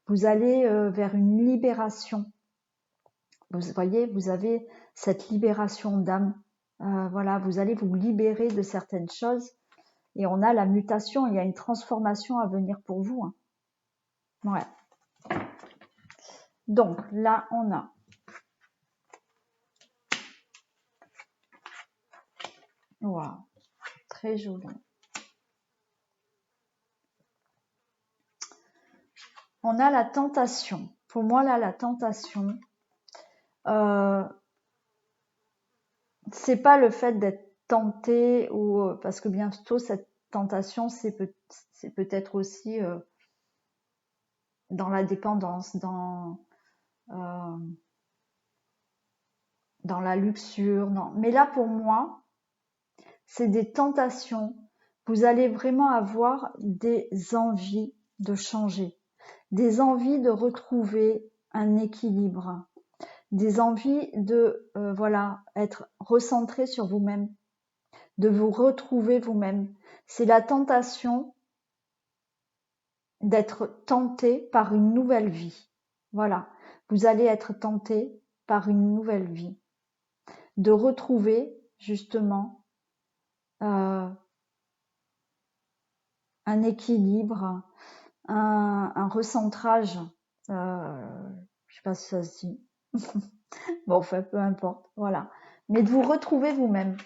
vous allez vers une libération. Vous voyez, vous avez cette libération d'âme. Voilà, vous allez vous libérer de certaines choses. Et on a la mutation, il y a une transformation à venir pour vous. Hein. Ouais. Donc, là, on a wow, très joli. On a la tentation. Pour moi, là, la tentation, c'est pas le fait d'être tenté ou parce que bientôt cette tentation, c'est peut-être aussi dans la dépendance, dans la luxure. Non, mais là pour moi, c'est des tentations. Vous allez vraiment avoir des envies de changer, des envies de retrouver un équilibre, des envies de voilà, être recentré sur vous-même, de vous retrouver vous-même. C'est la tentation d'être tenté par une nouvelle vie. Voilà, vous allez être tenté par une nouvelle vie, de retrouver justement un équilibre, un recentrage. Je sais pas si ça se dit. Bon, enfin, peu importe, voilà. Mais de vous retrouver vous-même.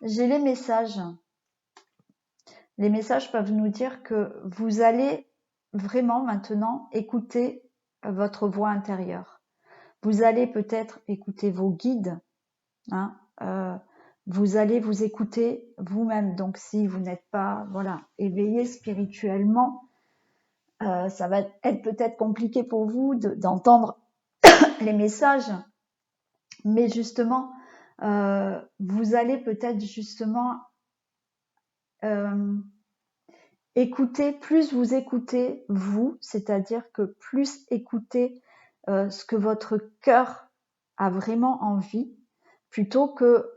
J'ai les messages. Les messages peuvent nous dire que vous allez vraiment maintenant écouter votre voix intérieure. Vous allez peut-être écouter vos guides. Hein, vous allez vous écouter vous-même. Donc, si vous n'êtes pas voilà, éveillé spirituellement, ça va être peut-être compliqué pour vous d'entendre les messages. Mais justement, vous allez peut-être justement écouter, plus vous écoutez vous, c'est-à-dire que plus écoutez ce que votre cœur a vraiment envie, plutôt que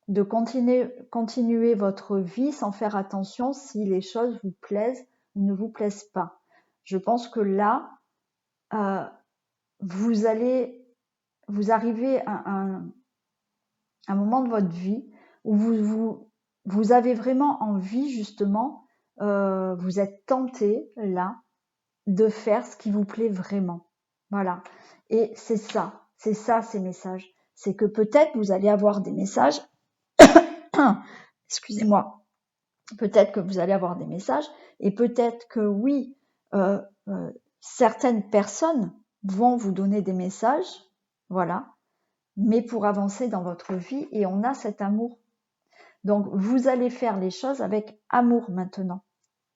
de continuer votre vie sans faire attention si les choses vous plaisent ou ne vous plaisent pas. Je pense que là, vous arrivez à un moment de votre vie où vous avez vraiment envie justement, vous êtes tenté là de faire ce qui vous plaît vraiment. Voilà. Et c'est ça ces messages. C'est que peut-être vous allez avoir des messages, excusez-moi, peut-être que vous allez avoir des messages, et peut-être que oui, certaines personnes vont vous donner des messages, voilà, mais pour avancer dans votre vie, et on a cet amour. Donc, vous allez faire les choses avec amour maintenant.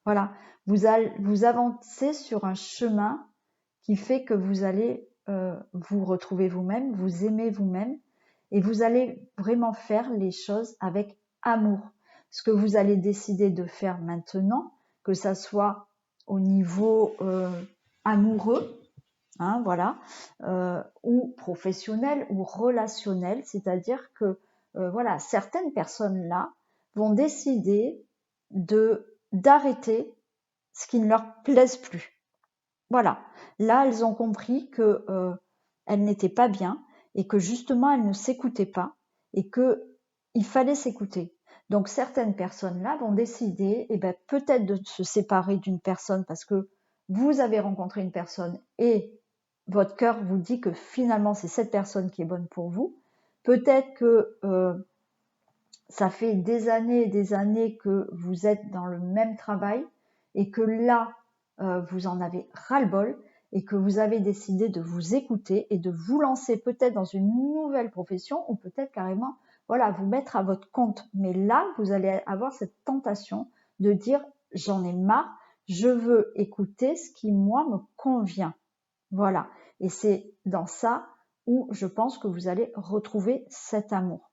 Voilà, vous avancez sur un chemin qui fait que vous allez vous retrouver vous-même, vous aimer vous-même, et vous allez vraiment faire les choses avec amour. Ce que vous allez décider de faire maintenant, que ça soit au niveau amoureux, hein, voilà, ou professionnel ou relationnel, c'est-à-dire que voilà, certaines personnes là vont décider d'arrêter ce qui ne leur plaise plus. Voilà, là elles ont compris que elles n'étaient pas bien et que justement elles ne s'écoutaient pas et que il fallait s'écouter. Donc certaines personnes là vont décider, eh ben, peut-être de se séparer d'une personne parce que vous avez rencontré une personne et votre cœur vous dit que finalement c'est cette personne qui est bonne pour vous. Peut-être que ça fait des années que vous êtes dans le même travail et que là, vous en avez ras-le-bol et que vous avez décidé de vous écouter et de vous lancer peut-être dans une nouvelle profession ou peut-être carrément, voilà, vous mettre à votre compte. Mais là, vous allez avoir cette tentation de dire, j'en ai marre, je veux écouter ce qui, moi, me convient. Voilà. Et c'est dans ça où je pense que vous allez retrouver cet amour.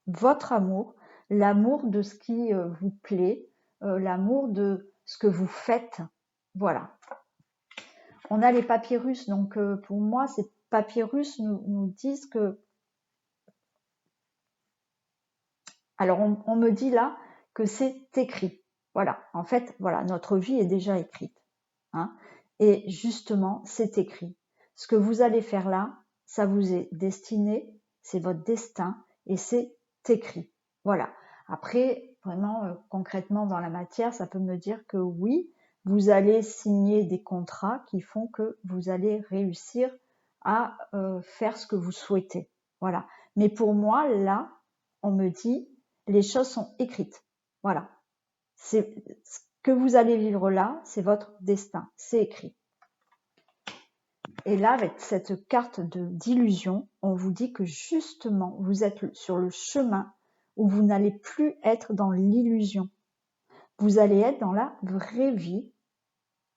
Votre amour, l'amour de ce qui vous plaît, l'amour de ce que vous faites. Voilà. On a les papyrus, donc pour moi, ces papyrus nous disent que... Alors, on me dit là que c'est écrit. Voilà, en fait, voilà, notre vie est déjà écrite. Hein, et justement, c'est écrit. Ce que vous allez faire là, ça vous est destiné, c'est votre destin, et c'est écrit. Voilà. Après, vraiment, concrètement dans la matière, ça peut me dire que oui, vous allez signer des contrats qui font que vous allez réussir à faire ce que vous souhaitez. Voilà. Mais pour moi, là, on me dit, les choses sont écrites. Voilà. C'est ce que vous allez vivre là, c'est votre destin, c'est écrit. Et là, avec cette carte d'illusion, on vous dit que justement, vous êtes sur le chemin où vous n'allez plus être dans l'illusion. Vous allez être dans la vraie vie.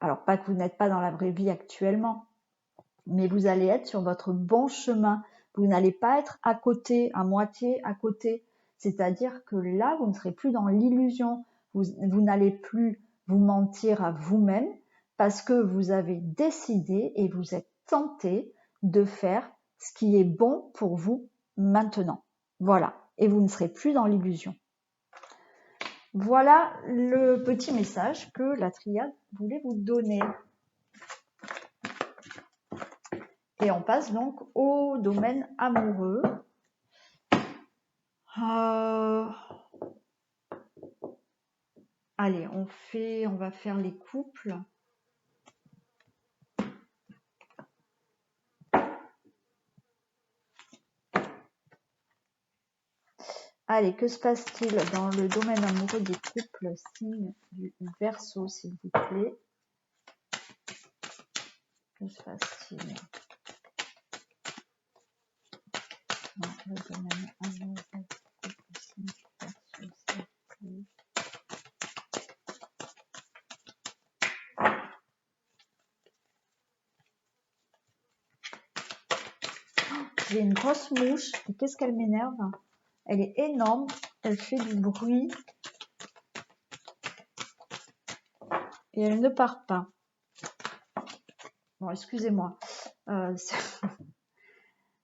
Alors, pas que vous n'êtes pas dans la vraie vie actuellement, mais vous allez être sur votre bon chemin. Vous n'allez pas être à côté, à moitié à côté. C'est-à-dire que là, vous ne serez plus dans l'illusion. Vous n'allez plus vous mentir à vous-même parce que vous avez décidé et vous êtes tenté de faire ce qui est bon pour vous maintenant. Voilà. Et vous ne serez plus dans l'illusion. Voilà le petit message que la triade voulait vous donner. Et on passe donc au domaine amoureux. Allez, on va faire les couples. Allez, que se passe-t-il dans le domaine amoureux des couples signe du Verseau, s'il vous plaît? Que se passe-t-il dans le domaine amoureux des couples signe du Verseau, s'il vous plaît? J'ai une grosse mouche. Et qu'est-ce qu'elle m'énerve? Elle est énorme. Elle fait du bruit. Et elle ne part pas. Bon, excusez-moi.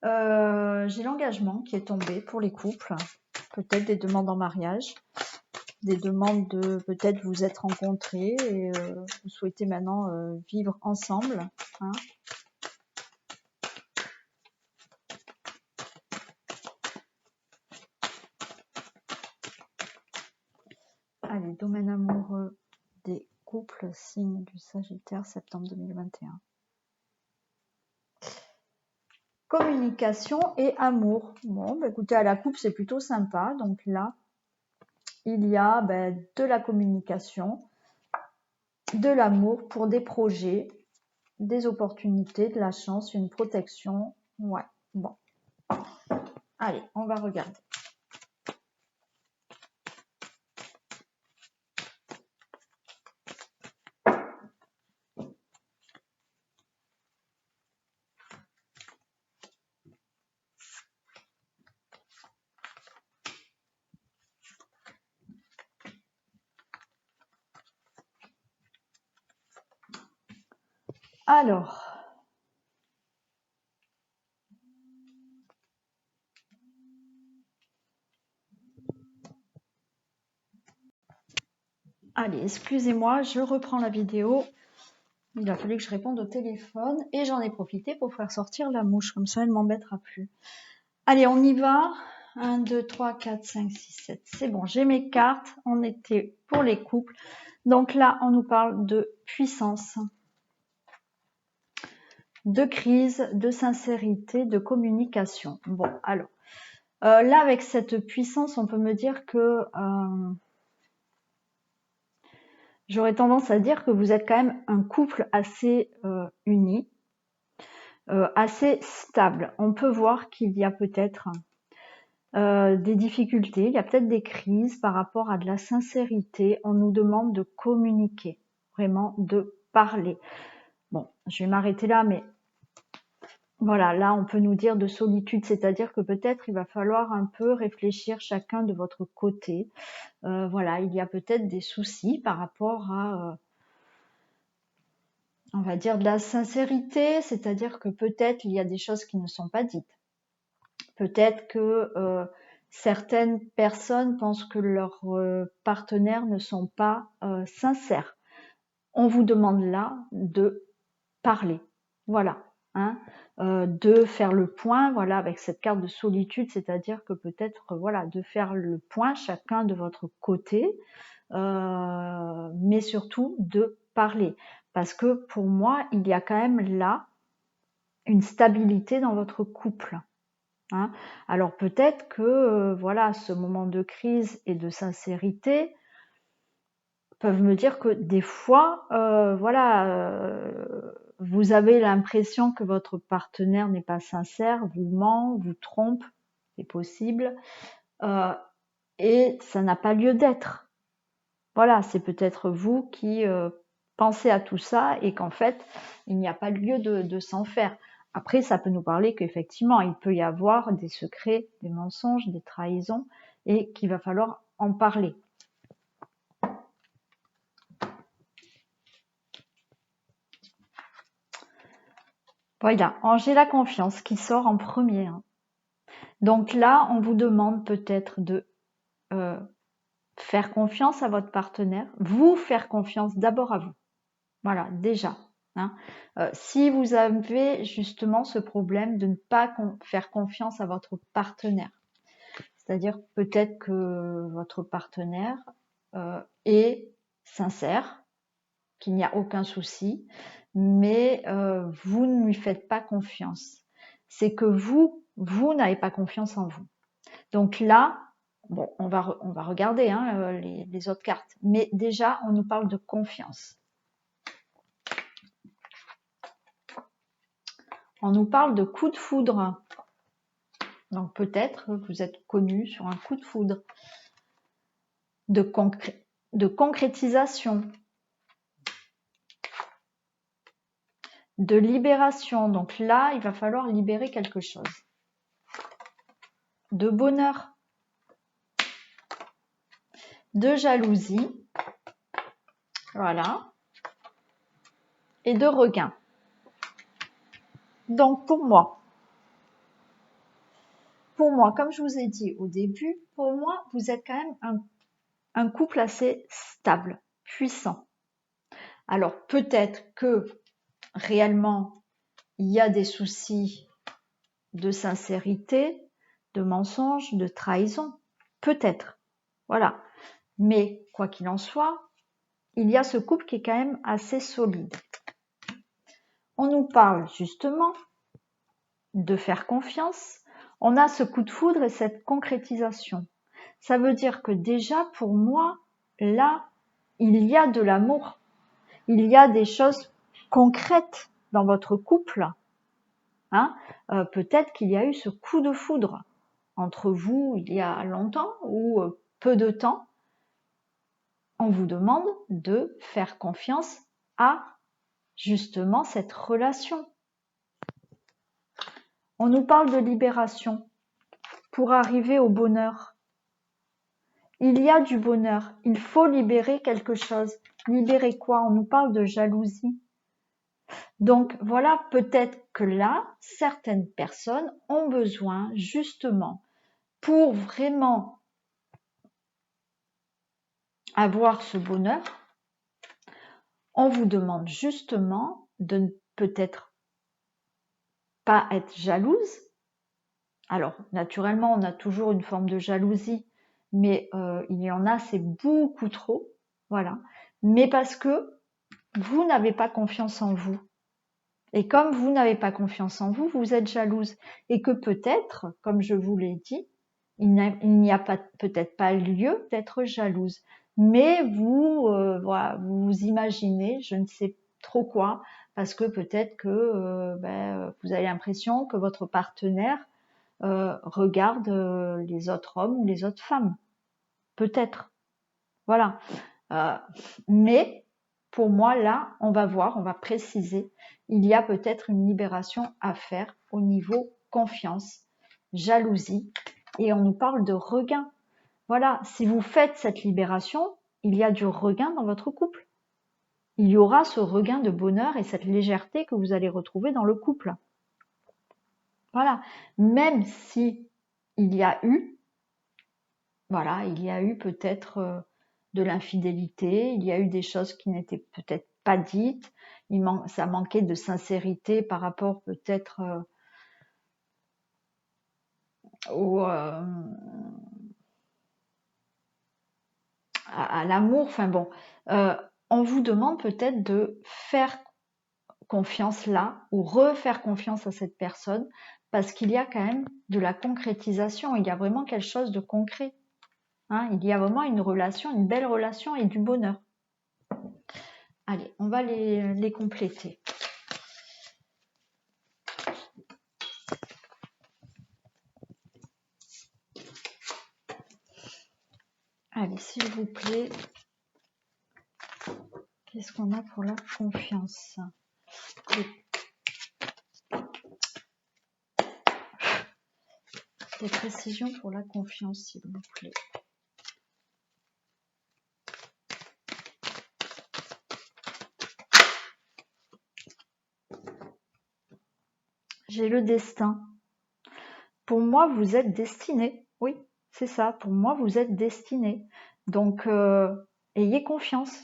J'ai l'engagement qui est tombé pour les couples. Peut-être des demandes en mariage. Des demandes de peut-être vous êtes rencontrés et vous souhaitez maintenant vivre ensemble. Hein. Allez, domaine amoureux des couples, signe du Sagittaire, septembre 2021. communication et amour. Bon, bah, écoutez, à la coupe, c'est plutôt sympa. Donc là, il y a de la communication, de l'amour pour des projets, des opportunités, de la chance, une protection. Ouais, bon. Allez, on va regarder. Alors, allez, excusez-moi, je reprends la vidéo. Il a fallu que je réponde au téléphone et j'en ai profité pour faire sortir la mouche, comme ça elle ne m'embêtera plus. Allez, on y va. 1, 2, 3, 4, 5, 6, 7. C'est bon, j'ai mes cartes. On était pour les couples. Donc là, on nous parle de puissance, de crise, de sincérité, de communication. Bon, alors, là, avec cette puissance, on peut me dire que j'aurais tendance à dire que vous êtes quand même un couple assez uni, assez stable. On peut voir qu'il y a peut-être des difficultés, il y a peut-être des crises par rapport à de la sincérité. On nous demande de communiquer, vraiment de parler. Bon, je vais m'arrêter là, mais voilà, là on peut nous dire de solitude, c'est-à-dire que peut-être il va falloir un peu réfléchir chacun de votre côté. Voilà, il y a peut-être des soucis par rapport à, on va dire, de la sincérité, c'est-à-dire que peut-être il y a des choses qui ne sont pas dites. Peut-être que certaines personnes pensent que leurs partenaires ne sont pas sincères. On vous demande là de parler, voilà, hein, de faire le point, voilà, avec cette carte de solitude, c'est-à-dire que peut-être, voilà, de faire le point chacun de votre côté, mais surtout de parler. Parce que pour moi, il y a quand même là une stabilité dans votre couple. Hein. Alors peut-être que voilà, ce moment de crise et de sincérité peuvent me dire que des fois, vous avez l'impression que votre partenaire n'est pas sincère, vous ment, vous trompe, c'est possible, et ça n'a pas lieu d'être. Voilà, c'est peut-être vous qui pensez à tout ça et qu'en fait, il n'y a pas lieu de s'en faire. Après, ça peut nous parler qu'effectivement, il peut y avoir des secrets, des mensonges, des trahisons et qu'il va falloir en parler. Voilà, j'ai la confiance qui sort en premier. Hein. Donc là, on vous demande peut-être de faire confiance à votre partenaire, vous faire confiance d'abord à vous. Voilà, déjà. Hein. Si vous avez justement ce problème de ne pas faire confiance à votre partenaire, c'est-à-dire peut-être que votre partenaire est sincère, qu'il n'y a aucun souci, mais vous ne lui faites pas confiance. C'est que vous n'avez pas confiance en vous. Donc là, bon, on va regarder hein, les autres cartes, mais déjà, on nous parle de confiance. On nous parle de coup de foudre. Donc peut-être que vous êtes connu sur un coup de foudre, de concrétisation, de libération. Donc là, il va falloir libérer quelque chose. De bonheur, de jalousie, voilà, et de regain. Donc pour moi, comme je vous ai dit au début, pour moi, vous êtes quand même un couple assez stable, puissant. Alors peut-être que réellement, il y a des soucis de sincérité, de mensonge, de trahison. Peut-être. Voilà. Mais quoi qu'il en soit, il y a ce couple qui est quand même assez solide. On nous parle justement de faire confiance, on a ce coup de foudre et cette concrétisation. Ça veut dire que déjà, pour moi, là, il y a de l'amour. Il y a des choses concrètes dans votre couple. Hein, peut-être qu'il y a eu ce coup de foudre entre vous il y a longtemps ou peu de temps. On vous demande de faire confiance à justement cette relation. On nous parle de libération pour arriver au bonheur. Il y a du bonheur, il faut libérer quelque chose. Libérer quoi? On nous parle de jalousie. Donc voilà, peut-être que là, certaines personnes ont besoin justement pour vraiment avoir ce bonheur, on vous demande justement de ne peut-être pas être jalouse. Alors, naturellement, on a toujours une forme de jalousie, mais il y en a, c'est beaucoup trop, voilà. Mais parce que vous n'avez pas confiance en vous. Et comme vous n'avez pas confiance en vous, vous êtes jalouse. Et que peut-être, comme je vous l'ai dit, il n'y a pas peut-être pas lieu d'être jalouse. Mais vous, voilà, vous imaginez, je ne sais trop quoi, parce que peut-être que vous avez l'impression que votre partenaire regarde les autres hommes ou les autres femmes. Peut-être. Voilà. Mais pour moi, là, on va voir, on va préciser, il y a peut-être une libération à faire au niveau confiance, jalousie, et on nous parle de regain. Voilà, si vous faites cette libération, il y a du regain dans votre couple. Il y aura ce regain de bonheur et cette légèreté que vous allez retrouver dans le couple. Voilà, même si il y a eu, voilà, il y a eu peut-être de l'infidélité, il y a eu des choses qui n'étaient peut-être pas dites, ça manquait de sincérité par rapport peut-être à l'amour. Enfin bon, on vous demande peut-être de faire confiance là ou refaire confiance à cette personne parce qu'il y a quand même de la concrétisation, il y a vraiment quelque chose de concret. Hein, il y a vraiment une relation, une belle relation et du bonheur. Allez, on va les compléter. Allez, s'il vous plaît, qu'est-ce qu'on a pour la confiance? Des précisions pour la confiance, s'il vous plaît. J'ai le destin. Pour moi, vous êtes destiné. Oui, c'est ça. Pour moi, vous êtes destiné. Donc, ayez confiance.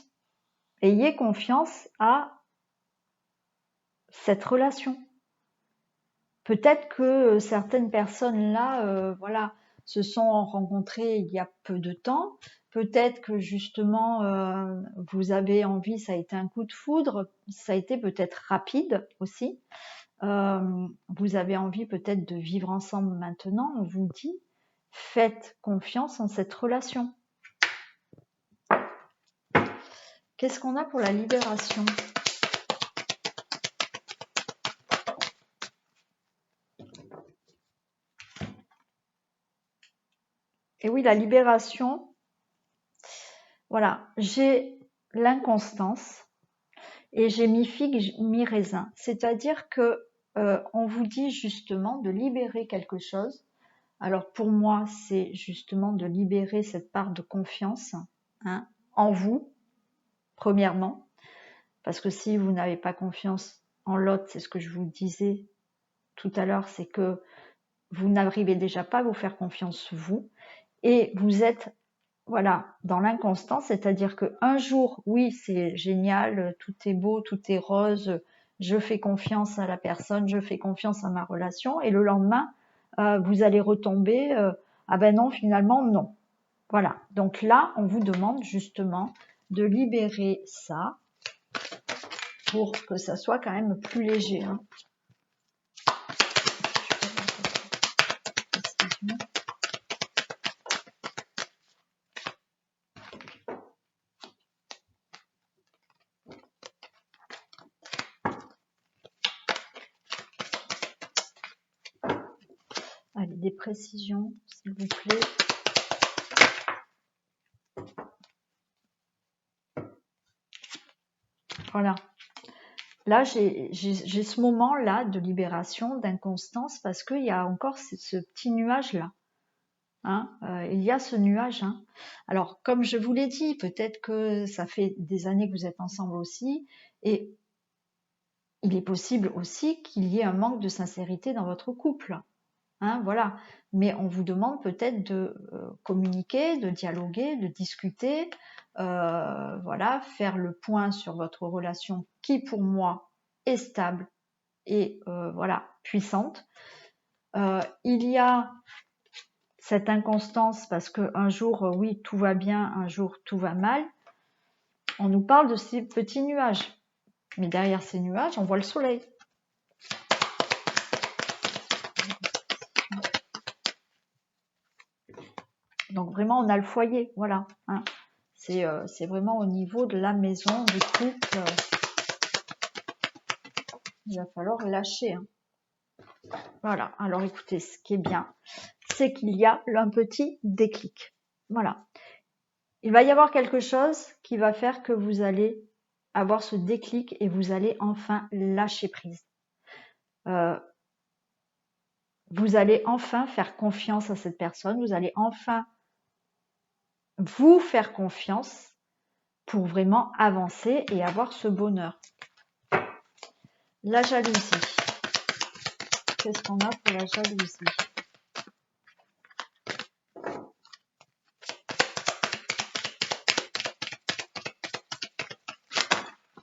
Ayez confiance à cette relation. Peut-être que certaines personnes là, voilà, se sont rencontrées il y a peu de temps. Peut-être que justement, vous avez envie, ça a été un coup de foudre, ça a été peut-être rapide aussi. Vous avez envie peut-être de vivre ensemble maintenant. On vous dit, faites confiance en cette relation. Qu'est-ce qu'on a pour la libération ? Et oui, la libération, voilà, j'ai l'inconstance et j'ai mi-figue, mi-raisin. C'est-à-dire que on vous dit justement de libérer quelque chose. Alors pour moi, c'est justement de libérer cette part de confiance en vous, premièrement. Parce que si vous n'avez pas confiance en l'autre, c'est ce que je vous disais tout à l'heure, c'est que vous n'arrivez déjà pas à vous faire confiance vous. Et vous êtes voilà, dans l'inconstance, c'est-à-dire qu'un jour, oui, c'est génial, tout est beau, tout est rose, je fais confiance à la personne, je fais confiance à ma relation, et le lendemain, vous allez retomber, ah ben non, finalement, non. Voilà, donc là, on vous demande justement de libérer ça pour que ça soit quand même plus léger. Hein. Allez, des précisions, s'il vous plaît. Voilà. Là, j'ai ce moment-là de libération, d'inconstance, parce qu'il y a encore ce petit nuage-là. Hein, il y a ce nuage. Hein. Alors, comme je vous l'ai dit, peut-être que ça fait des années que vous êtes ensemble aussi, et il est possible aussi qu'il y ait un manque de sincérité dans votre couple. Hein, voilà. Mais on vous demande peut-être de communiquer, de dialoguer, de discuter, voilà, faire le point sur votre relation qui, pour moi, est stable et voilà, puissante. Il y a cette inconstance parce qu'un jour, oui, tout va bien, un jour, tout va mal. On nous parle de ces petits nuages. Mais derrière ces nuages, on voit le soleil. Donc vraiment, on a le foyer, voilà. Hein. C'est vraiment au niveau de la maison, du couple. Il va falloir lâcher. Hein. Voilà. Alors écoutez, ce qui est bien, c'est qu'il y a un petit déclic. Voilà. Il va y avoir quelque chose qui va faire que vous allez avoir ce déclic et vous allez enfin lâcher prise. Vous allez enfin faire confiance à cette personne. Vous allez enfin vous faire confiance pour vraiment avancer et avoir ce bonheur. La jalousie. Qu'est-ce qu'on a pour la jalousie?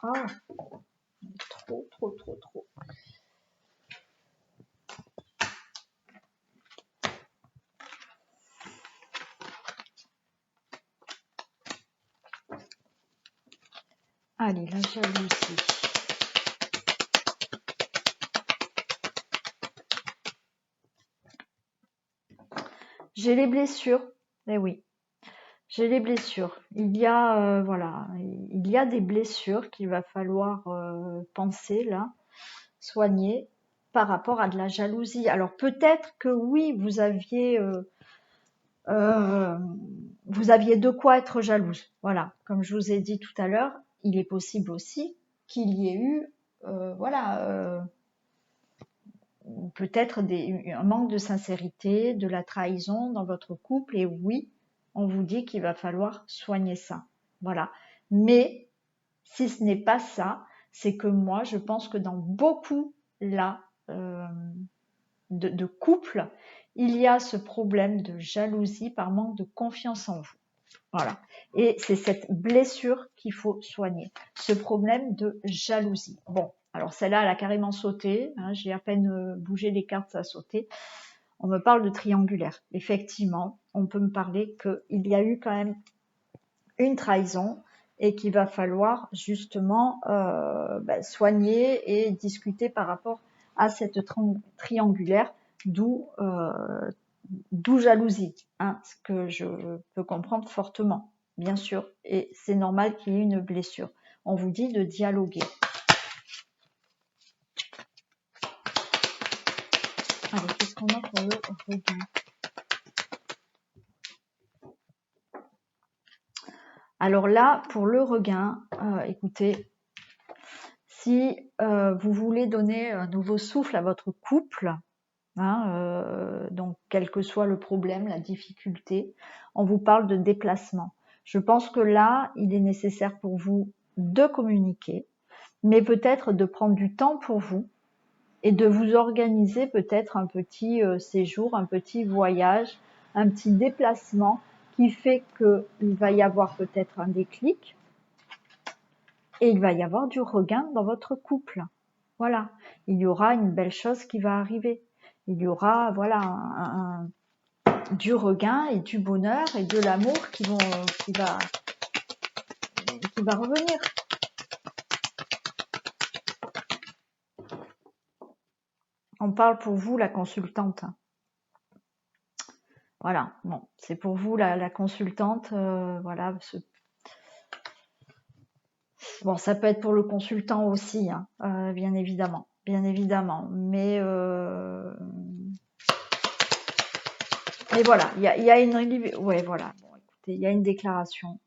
Ah, trop. Allez, la jalousie. J'ai les blessures. Eh oui, j'ai les blessures. Il y a, voilà, il y a des blessures qu'il va falloir penser là, soigner par rapport à de la jalousie. Alors peut-être que oui, vous aviez de quoi être jalouse. Voilà, comme je vous ai dit tout à l'heure, il est possible aussi qu'il y ait eu, voilà, peut-être un manque de sincérité, de la trahison dans votre couple. Et oui, on vous dit qu'il va falloir soigner ça. Voilà. Mais si ce n'est pas ça, c'est que moi, je pense que dans beaucoup là de couples, il y a ce problème de jalousie par manque de confiance en vous. Voilà. Et c'est cette blessure qu'il faut soigner. Ce problème de jalousie. Bon, alors celle-là, elle a carrément sauté. Hein, j'ai à peine bougé les cartes, ça a sauté. On me parle de triangulaire. Effectivement, on peut me parler qu'il y a eu quand même une trahison et qu'il va falloir justement soigner et discuter par rapport à cette triangulaire, d'où jalousie, hein, ce que je peux comprendre fortement, bien sûr, et c'est normal qu'il y ait une blessure. On vous dit de dialoguer. Allez, qu'est-ce qu'on a pour le regain? Alors là, pour le regain, écoutez, si vous voulez donner un nouveau souffle à votre couple, hein, donc quel que soit le problème, la difficulté, on vous parle de déplacement. Je pense que là, il est nécessaire pour vous de communiquer, mais peut-être de prendre du temps pour vous et de vous organiser peut-être un petit séjour, un petit voyage, un petit déplacement qui fait qu'il va y avoir peut-être un déclic et il va y avoir du regain dans votre couple. Voilà, il y aura une belle chose qui va arriver. Il y aura voilà du regain et du bonheur et de l'amour qui va revenir. On parle pour vous, la consultante. Voilà, bon, c'est pour vous la consultante, voilà. Bon, ça peut être pour le consultant aussi, hein, bien évidemment, mais voilà, il y a une, ouais, voilà. Bon, écoutez, il y a une déclaration.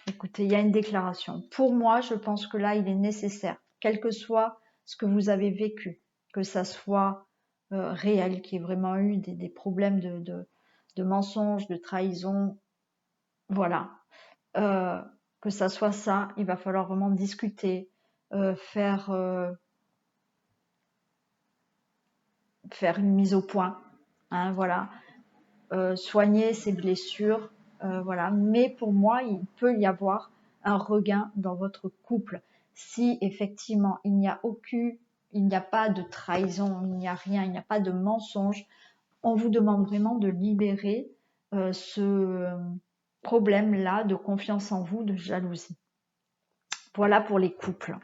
Écoutez, il y a une déclaration. Pour moi, je pense que là, il est nécessaire, quel que soit ce que vous avez vécu, que ça soit réel, qu'il y ait vraiment eu des problèmes de mensonges, de trahison, voilà. Euh, que ça soit ça, il va falloir vraiment discuter, faire une mise au point, hein, voilà. Soigner ses blessures, voilà. Mais pour moi, il peut y avoir un regain dans votre couple si effectivement il n'y a pas de trahison, il n'y a rien, il n'y a pas de mensonge. On vous demande vraiment de libérer ce problème-là de confiance en vous, de jalousie. Voilà pour les couples.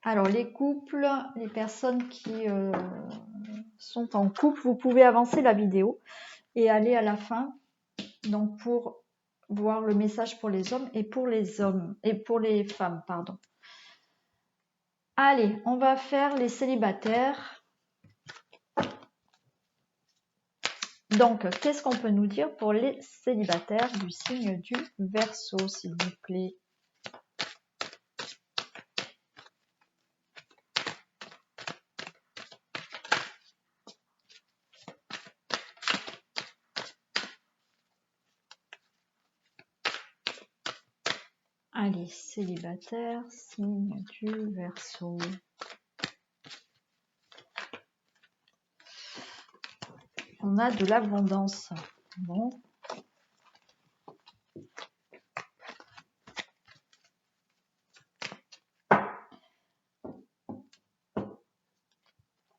Alors les couples, les personnes qui sont en couple, vous pouvez avancer la vidéo et aller à la fin, donc pour voir le message pour les hommes et pour les femmes, pardon. Allez, on va faire les célibataires. Donc, qu'est-ce qu'on peut nous dire pour les célibataires du signe du Verseau, s'il vous plaît? Allez, célibataire, signe du Verseau. On a de l'abondance. Bon.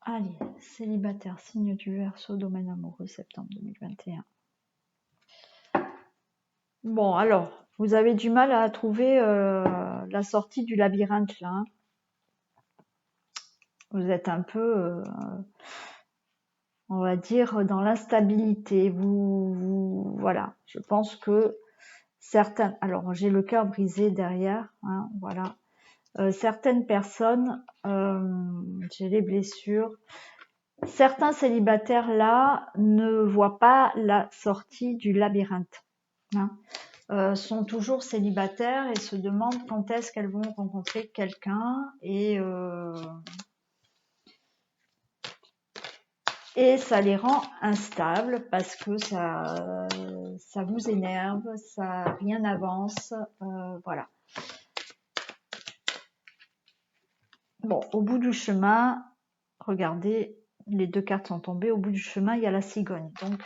Allez, célibataire, signe du Verseau, domaine amoureux, septembre 2021. Bon, alors, vous avez du mal à trouver la sortie du labyrinthe, là. Hein. Vous êtes un peu, on va dire, dans l'instabilité. Voilà. Je pense que certaines... Alors, j'ai le cœur brisé derrière, hein, voilà. Certaines personnes, j'ai les blessures. Certains célibataires, là, ne voient pas la sortie du labyrinthe. Hein. Sont toujours célibataires et se demandent quand est-ce qu'elles vont rencontrer quelqu'un et ça les rend instables parce que ça vous énerve, rien n'avance, voilà. Bon, au bout du chemin, regardez, les deux cartes sont tombées, au bout du chemin, il y a la cigogne. Donc,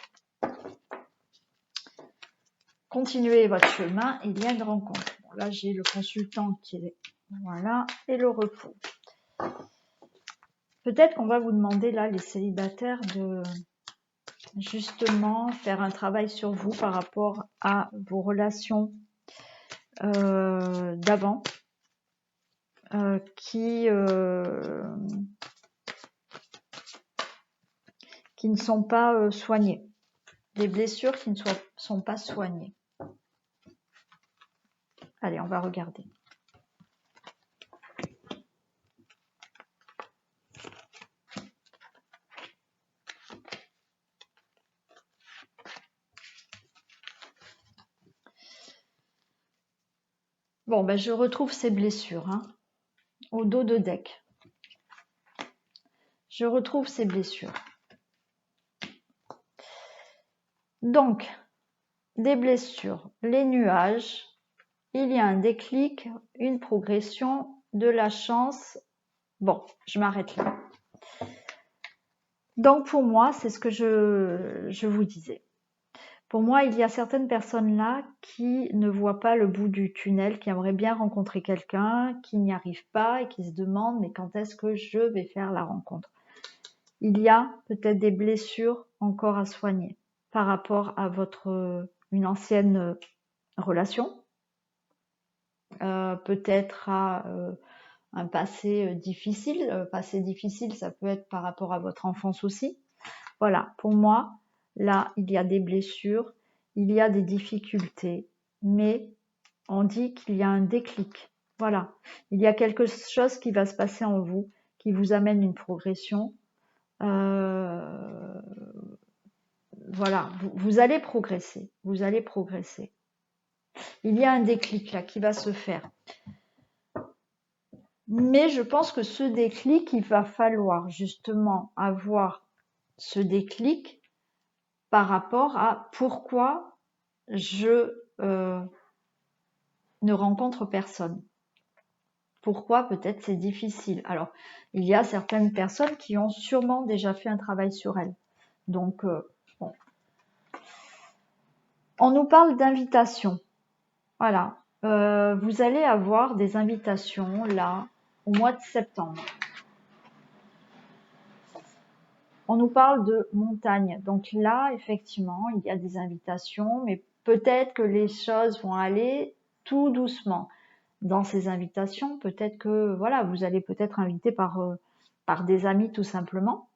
continuez votre chemin, il y a une rencontre. Bon, là, j'ai le consultant qui est... Voilà, et le repos. Peut-être qu'on va vous demander, là, les célibataires, de justement faire un travail sur vous par rapport à vos relations d'avant qui ne sont pas soignées. Des blessures qui ne sont pas soignées. Allez, on va regarder. Bon, ben, je retrouve ces blessures hein, au dos de deck. Je retrouve ces blessures. Donc, des blessures, les nuages, il y a un déclic, une progression, de la chance. Bon, je m'arrête là. Donc, pour moi, c'est ce que je vous disais. Pour moi, il y a certaines personnes là qui ne voient pas le bout du tunnel, qui aimeraient bien rencontrer quelqu'un, qui n'y arrivent pas et qui se demandent mais quand est-ce que je vais faire la rencontre? Il y a peut-être des blessures encore à soigner par rapport à une ancienne relation, peut-être à un passé difficile. Passé difficile, ça peut être par rapport à votre enfance aussi. Voilà, pour moi, là, il y a des blessures, il y a des difficultés, mais on dit qu'il y a un déclic. Voilà, il y a quelque chose qui va se passer en vous, qui vous amène une progression. Voilà, vous allez progresser, vous allez progresser. Il y a un déclic là qui va se faire. Mais je pense que ce déclic, il va falloir justement avoir ce déclic par rapport à pourquoi je ne rencontre personne. Pourquoi peut-être c'est difficile. Alors, il y a certaines personnes qui ont sûrement déjà fait un travail sur elles. Donc, bon. On nous parle d'invitation. Voilà. Vous allez avoir des invitations là au mois de septembre. On nous parle de montagne. Donc là, effectivement, il y a des invitations, mais peut-être que les choses vont aller tout doucement. Dans ces invitations, peut-être que voilà, vous allez peut-être inviter par des amis tout simplement.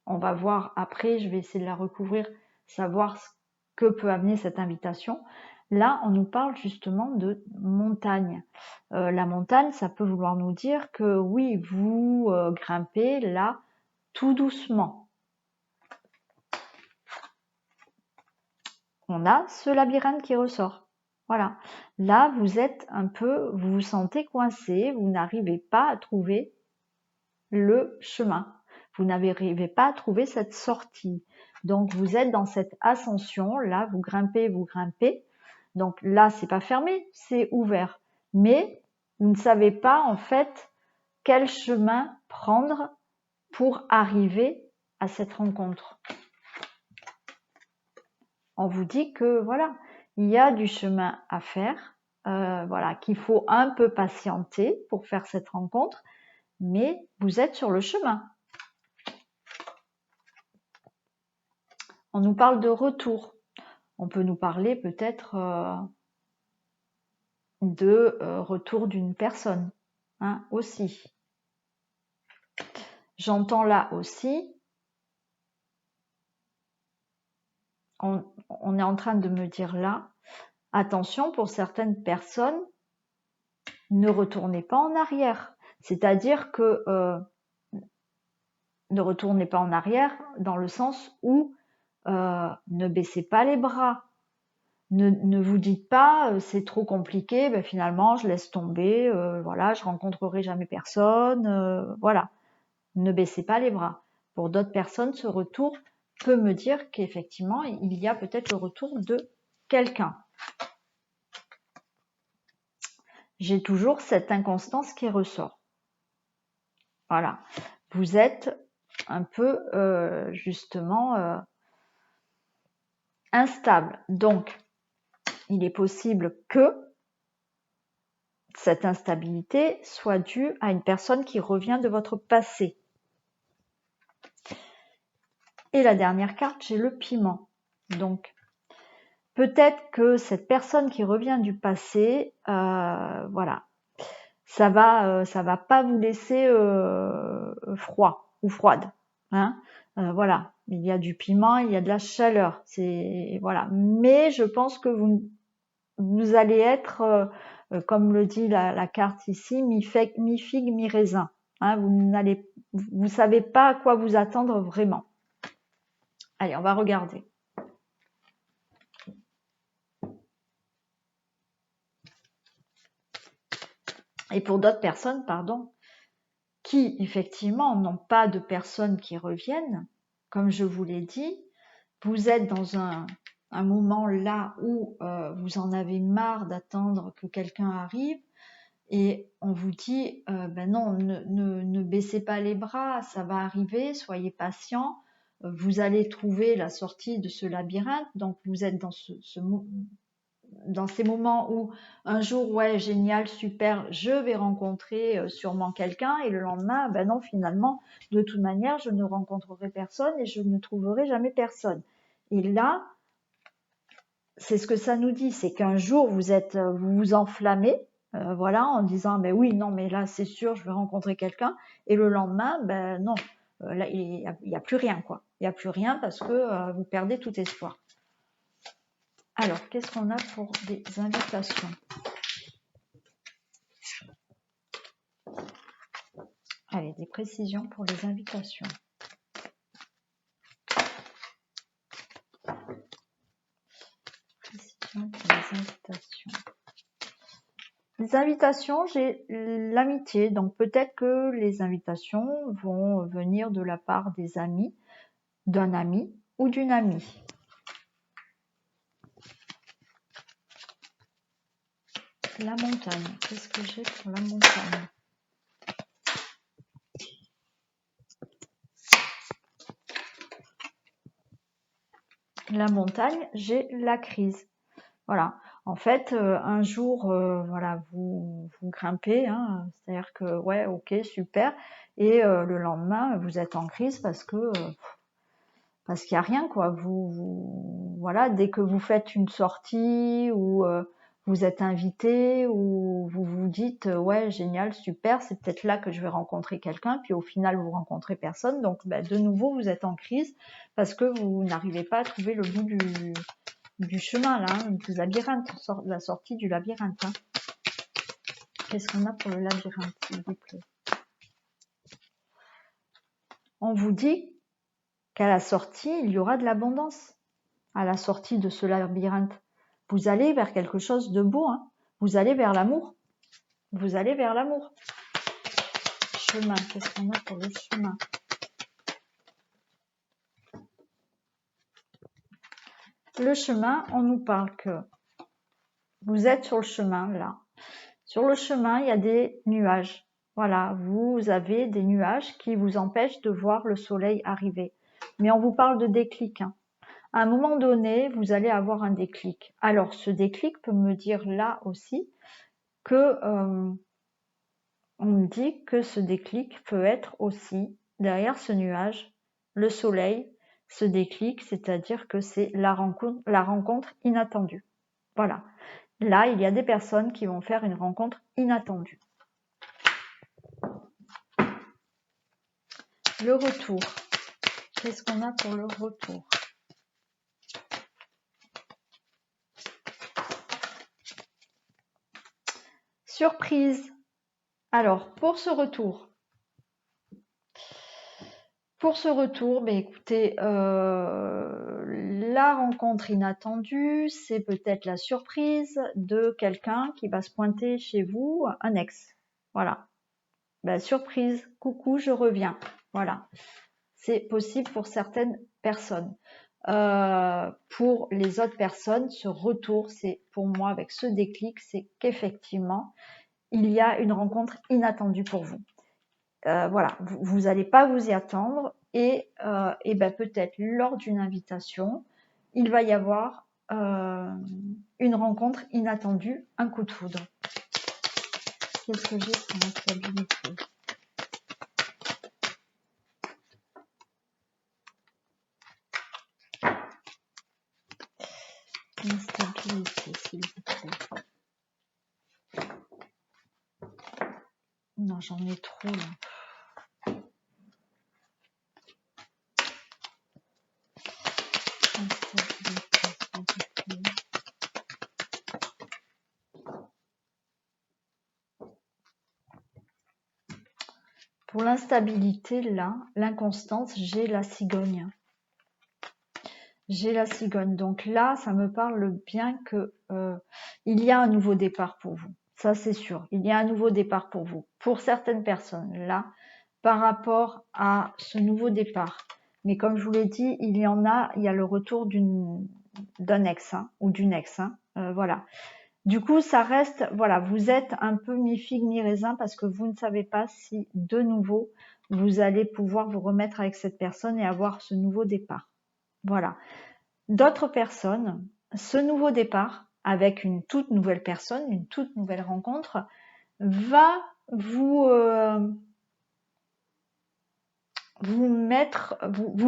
On va voir après, je vais essayer de la recouvrir, savoir ce que peut amener cette invitation. Là, on nous parle justement de montagne. La montagne, ça peut vouloir nous dire que oui, vous grimpez là tout doucement. On a ce labyrinthe qui ressort. Voilà. Là, vous êtes un peu, vous vous sentez coincé, vous n'arrivez pas à trouver le chemin. Vous n'arrivez pas à trouver cette sortie. Donc, vous êtes dans cette ascension. Là, vous grimpez, vous grimpez. Donc là, c'est pas fermé, c'est ouvert. Mais vous ne savez pas, en fait, quel chemin prendre pour arriver à cette rencontre. On vous dit que voilà, il y a du chemin à faire, voilà, qu'il faut un peu patienter pour faire cette rencontre, mais vous êtes sur le chemin. On nous parle de retour. On peut nous parler peut-être de retour d'une personne, hein, aussi. J'entends là aussi, on est en train de me dire là, attention, pour certaines personnes, ne retournez pas en arrière. C'est-à-dire que ne retournez pas en arrière dans le sens où ne baissez pas les bras. Ne vous dites pas c'est trop compliqué, ben finalement je laisse tomber, voilà, je rencontrerai jamais personne, voilà. Ne baissez pas les bras. Pour d'autres personnes, ce retour peut me dire qu'effectivement, il y a peut-être le retour de quelqu'un. J'ai toujours cette inconstance qui ressort. Voilà. Vous êtes un peu justement instable. Donc, il est possible que cette instabilité soit due à une personne qui revient de votre passé. Et la dernière carte, j'ai le piment. Donc, peut-être que cette personne qui revient du passé, voilà, ça va pas vous laisser froid ou froide, hein. Voilà, il y a du piment, il y a de la chaleur, c'est voilà. Mais je pense que vous allez être, comme le dit la carte ici, mi-figue, mi-raisin. Hein, vous savez pas à quoi vous attendre vraiment. Allez, on va regarder. Et pour d'autres personnes, pardon, qui effectivement n'ont pas de personnes qui reviennent, comme je vous l'ai dit, vous êtes dans un moment là où vous en avez marre d'attendre que quelqu'un arrive et on vous dit ben non, ne baissez pas les bras, ça va arriver, soyez patient, vous allez trouver la sortie de ce labyrinthe. Donc vous êtes dans ces moments où un jour, ouais, génial, super, je vais rencontrer sûrement quelqu'un, et le lendemain, ben non, finalement, de toute manière, je ne rencontrerai personne et je ne trouverai jamais personne. Et là, c'est ce que ça nous dit, c'est qu'un jour, vous vous enflammez, voilà, en disant mais oui, non, mais là c'est sûr, je vais rencontrer quelqu'un. Et le lendemain, ben non, là il y a plus rien quoi. Il y a plus rien parce que vous perdez tout espoir. Alors, qu'est-ce qu'on a pour des invitations? Allez, des précisions pour les invitations. Précisions pour les invitations. Les invitations, j'ai l'amitié. Donc peut-être que les invitations vont venir de la part des amis, d'un ami ou d'une amie. La montagne. Qu'est-ce que j'ai pour la montagne? La montagne, j'ai la crise. Voilà. En fait, un jour, voilà, vous grimpez, hein, c'est-à-dire que ouais, ok, super, et le lendemain, vous êtes en crise parce qu'il y a rien quoi. Voilà, dès que vous faites une sortie ou vous êtes invité ou vous vous dites ouais génial, super, c'est peut-être là que je vais rencontrer quelqu'un, puis au final vous rencontrez personne, donc de nouveau vous êtes en crise parce que vous n'arrivez pas à trouver le bout du chemin là, du labyrinthe, la sortie du labyrinthe. Hein. Qu'est-ce qu'on a pour le labyrinthe, s'il vous plaît? On vous dit qu'à la sortie, il y aura de l'abondance. À la sortie de ce labyrinthe, vous allez vers quelque chose de beau. Hein. Vous allez vers l'amour. Vous allez vers l'amour. Chemin, qu'est-ce qu'on a pour le chemin? Le chemin, on nous parle que vous êtes sur le chemin, là. Sur le chemin, il y a des nuages. Voilà, vous avez des nuages qui vous empêchent de voir le soleil arriver. Mais on vous parle de déclic. Hein. À un moment donné, vous allez avoir un déclic. Alors, ce déclic peut me dire là aussi que on me dit que ce déclic peut être aussi derrière ce nuage, le soleil, ce déclic, c'est-à-dire que c'est la rencontre inattendue. Voilà. Là, il y a des personnes qui vont faire une rencontre inattendue. Le retour. Qu'est-ce qu'on a pour le retour? Surprise. Alors, pour ce retour, écoutez, la rencontre inattendue, c'est peut-être la surprise de quelqu'un qui va se pointer chez vous, un ex. Voilà. Surprise, coucou, je reviens. Voilà. C'est possible pour certaines personnes. Pour les autres personnes, ce retour, c'est pour moi avec ce déclic, c'est qu'effectivement, il y a une rencontre inattendue pour vous. Voilà, vous n'allez pas vous y attendre et peut-être lors d'une invitation, il va y avoir une rencontre inattendue, un coup de foudre. Qu'est-ce que j'ai pour l'instabilité? Instabilité, s'il vous plaît. Non, j'en ai trop là. Pour l'instabilité, là, l'inconstance, j'ai la cigogne. J'ai la cigogne. Donc là, ça me parle bien que il y a un nouveau départ pour vous. Ça, c'est sûr. Il y a un nouveau départ pour vous. Pour certaines personnes, là, par rapport à ce nouveau départ. Mais comme je vous l'ai dit, il y a le retour d'un ex ou d'une ex. Voilà. Du coup, ça reste, voilà, vous êtes un peu mi-figue, mi-raisin parce que vous ne savez pas si de nouveau vous allez pouvoir vous remettre avec cette personne et avoir ce nouveau départ. Voilà. D'autres personnes, ce nouveau départ avec une toute nouvelle personne, une toute nouvelle rencontre, va vous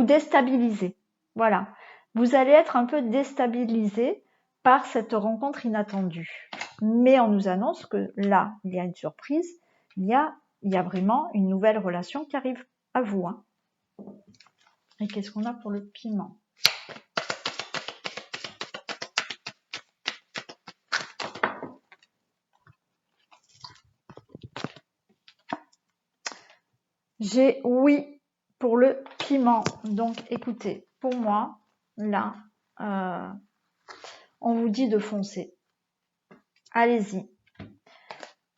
déstabiliser. Voilà. Vous allez être un peu déstabilisé par cette rencontre inattendue. mais on nous annonce que là, il y a une surprise, il y a vraiment une nouvelle relation qui arrive à vous. Hein. Et qu'est-ce qu'on a pour le piment? J'ai oui pour le piment. Donc, écoutez, pour moi, là, on vous dit de foncer. Allez-y.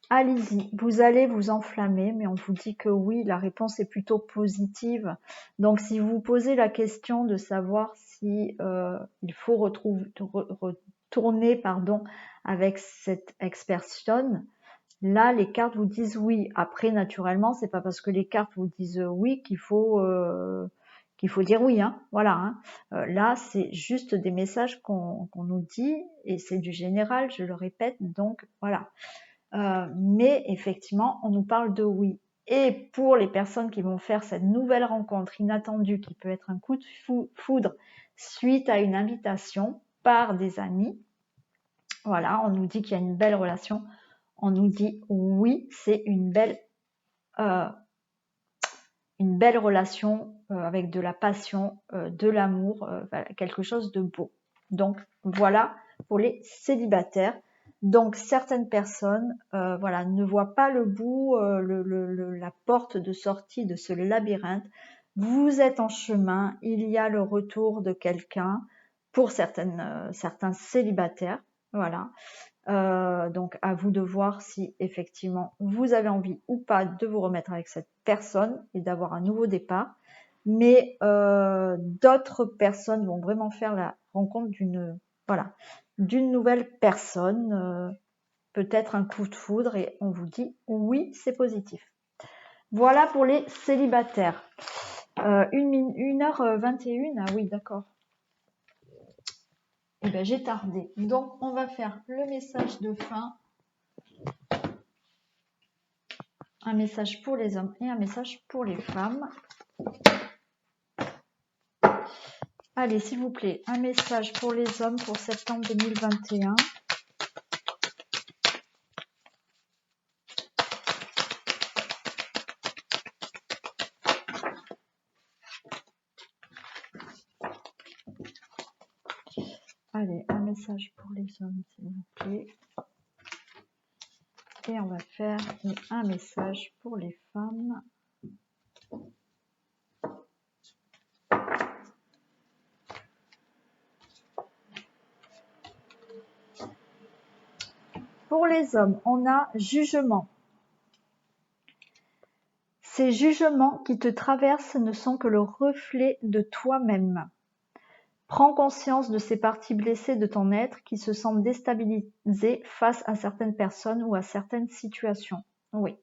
Allez-y. Vous allez vous enflammer, mais on vous dit que oui, la réponse est plutôt positive. Donc, si vous posez la question de savoir si il faut retourner avec cette ex-personne, là, les cartes vous disent oui. Après, naturellement, c'est pas parce que les cartes vous disent oui qu'il faut dire oui. Hein. Voilà. Hein. Là, c'est juste des messages qu'on nous dit et c'est du général, je le répète. Donc, voilà. Mais effectivement, on nous parle de oui. Et pour les personnes qui vont faire cette nouvelle rencontre inattendue, qui peut être un coup de foudre suite à une invitation par des amis, voilà, on nous dit qu'il y a une belle relation. On nous dit oui, c'est une belle relation avec de la passion, de l'amour, quelque chose de beau. Donc voilà pour les célibataires. Donc certaines personnes voilà, ne voient pas le bout, la porte de sortie de ce labyrinthe. Vous êtes en chemin, il y a le retour de quelqu'un pour certains célibataires. Voilà. Donc à vous de voir si effectivement vous avez envie ou pas de vous remettre avec cette personne et d'avoir un nouveau départ. Mais d'autres personnes vont vraiment faire la rencontre d'une nouvelle personne, peut-être un coup de foudre et on vous dit oui, c'est positif. Voilà pour les célibataires. 1h21, ah oui, d'accord. Eh bien, j'ai tardé. Donc, on va faire le message de fin. Un message pour les hommes et un message pour les femmes. Allez, s'il vous plaît, un message pour les hommes pour septembre 2021. Allez, un message pour les hommes, s'il vous plaît. Et on va faire un message pour les femmes. Pour les hommes, on a jugement. Ces jugements qui te traversent ne sont que le reflet de toi-même. Prends conscience de ces parties blessées de ton être qui se sentent déstabilisées face à certaines personnes ou à certaines situations. Oui.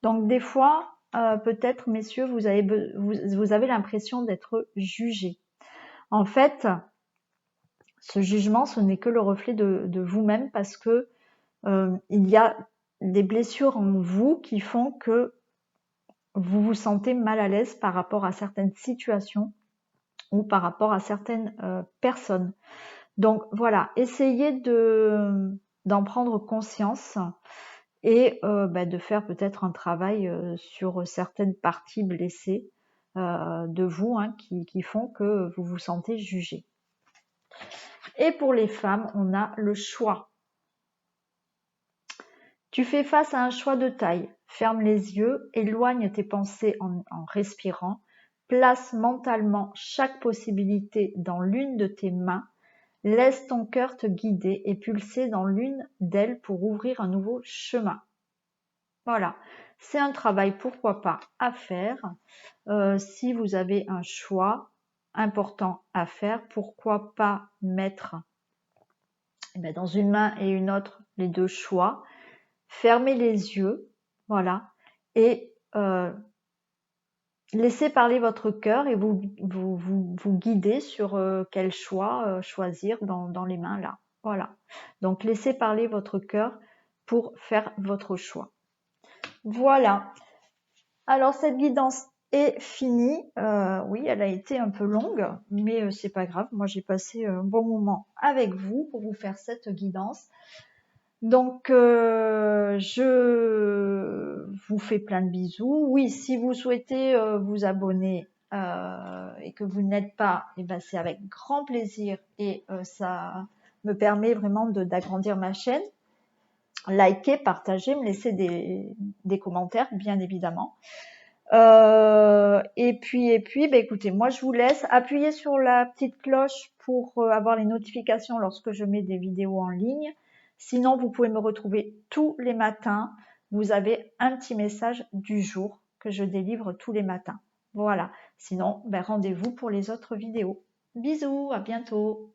Donc des fois, peut-être, messieurs, vous avez l'impression d'être jugé. En fait, ce jugement, ce n'est que le reflet de vous-même parce que il y a des blessures en vous qui font que vous vous sentez mal à l'aise par rapport à certaines situations ou par rapport à certaines personnes. Donc voilà, essayez d'en prendre conscience et de faire peut-être un travail sur certaines parties blessées de vous qui font que vous vous sentez jugé. Et pour les femmes, on a le choix. Tu fais face à un choix de taille. Ferme les yeux, éloigne tes pensées en respirant, place mentalement chaque possibilité dans l'une de tes mains, laisse ton cœur te guider et pulser dans l'une d'elles pour ouvrir un nouveau chemin. Voilà, c'est un travail, pourquoi pas, à faire. Si vous avez un choix important à faire, pourquoi pas mettre dans une main et une autre les deux choix. Fermez les yeux, voilà, et laissez parler votre cœur et vous guidez sur quel choix choisir dans les mains là. Voilà. Donc laissez parler votre cœur pour faire votre choix. Voilà. Alors cette guidance est finie. Oui, elle a été un peu longue, mais c'est pas grave. Moi j'ai passé un bon moment avec vous pour vous faire cette guidance. Donc, je vous fais plein de bisous. Oui, si vous souhaitez vous abonner et que vous n'êtes pas, eh ben, c'est avec grand plaisir et ça me permet vraiment d'agrandir ma chaîne. Likez, partagez, me laissez des commentaires, bien évidemment. Et puis, bah, écoutez, moi je vous laisse. Appuyez sur la petite cloche pour avoir les notifications lorsque je mets des vidéos en ligne. Sinon, vous pouvez me retrouver tous les matins. Vous avez un petit message du jour que je délivre tous les matins. Voilà. Sinon, ben, rendez-vous pour les autres vidéos. Bisous, à bientôt.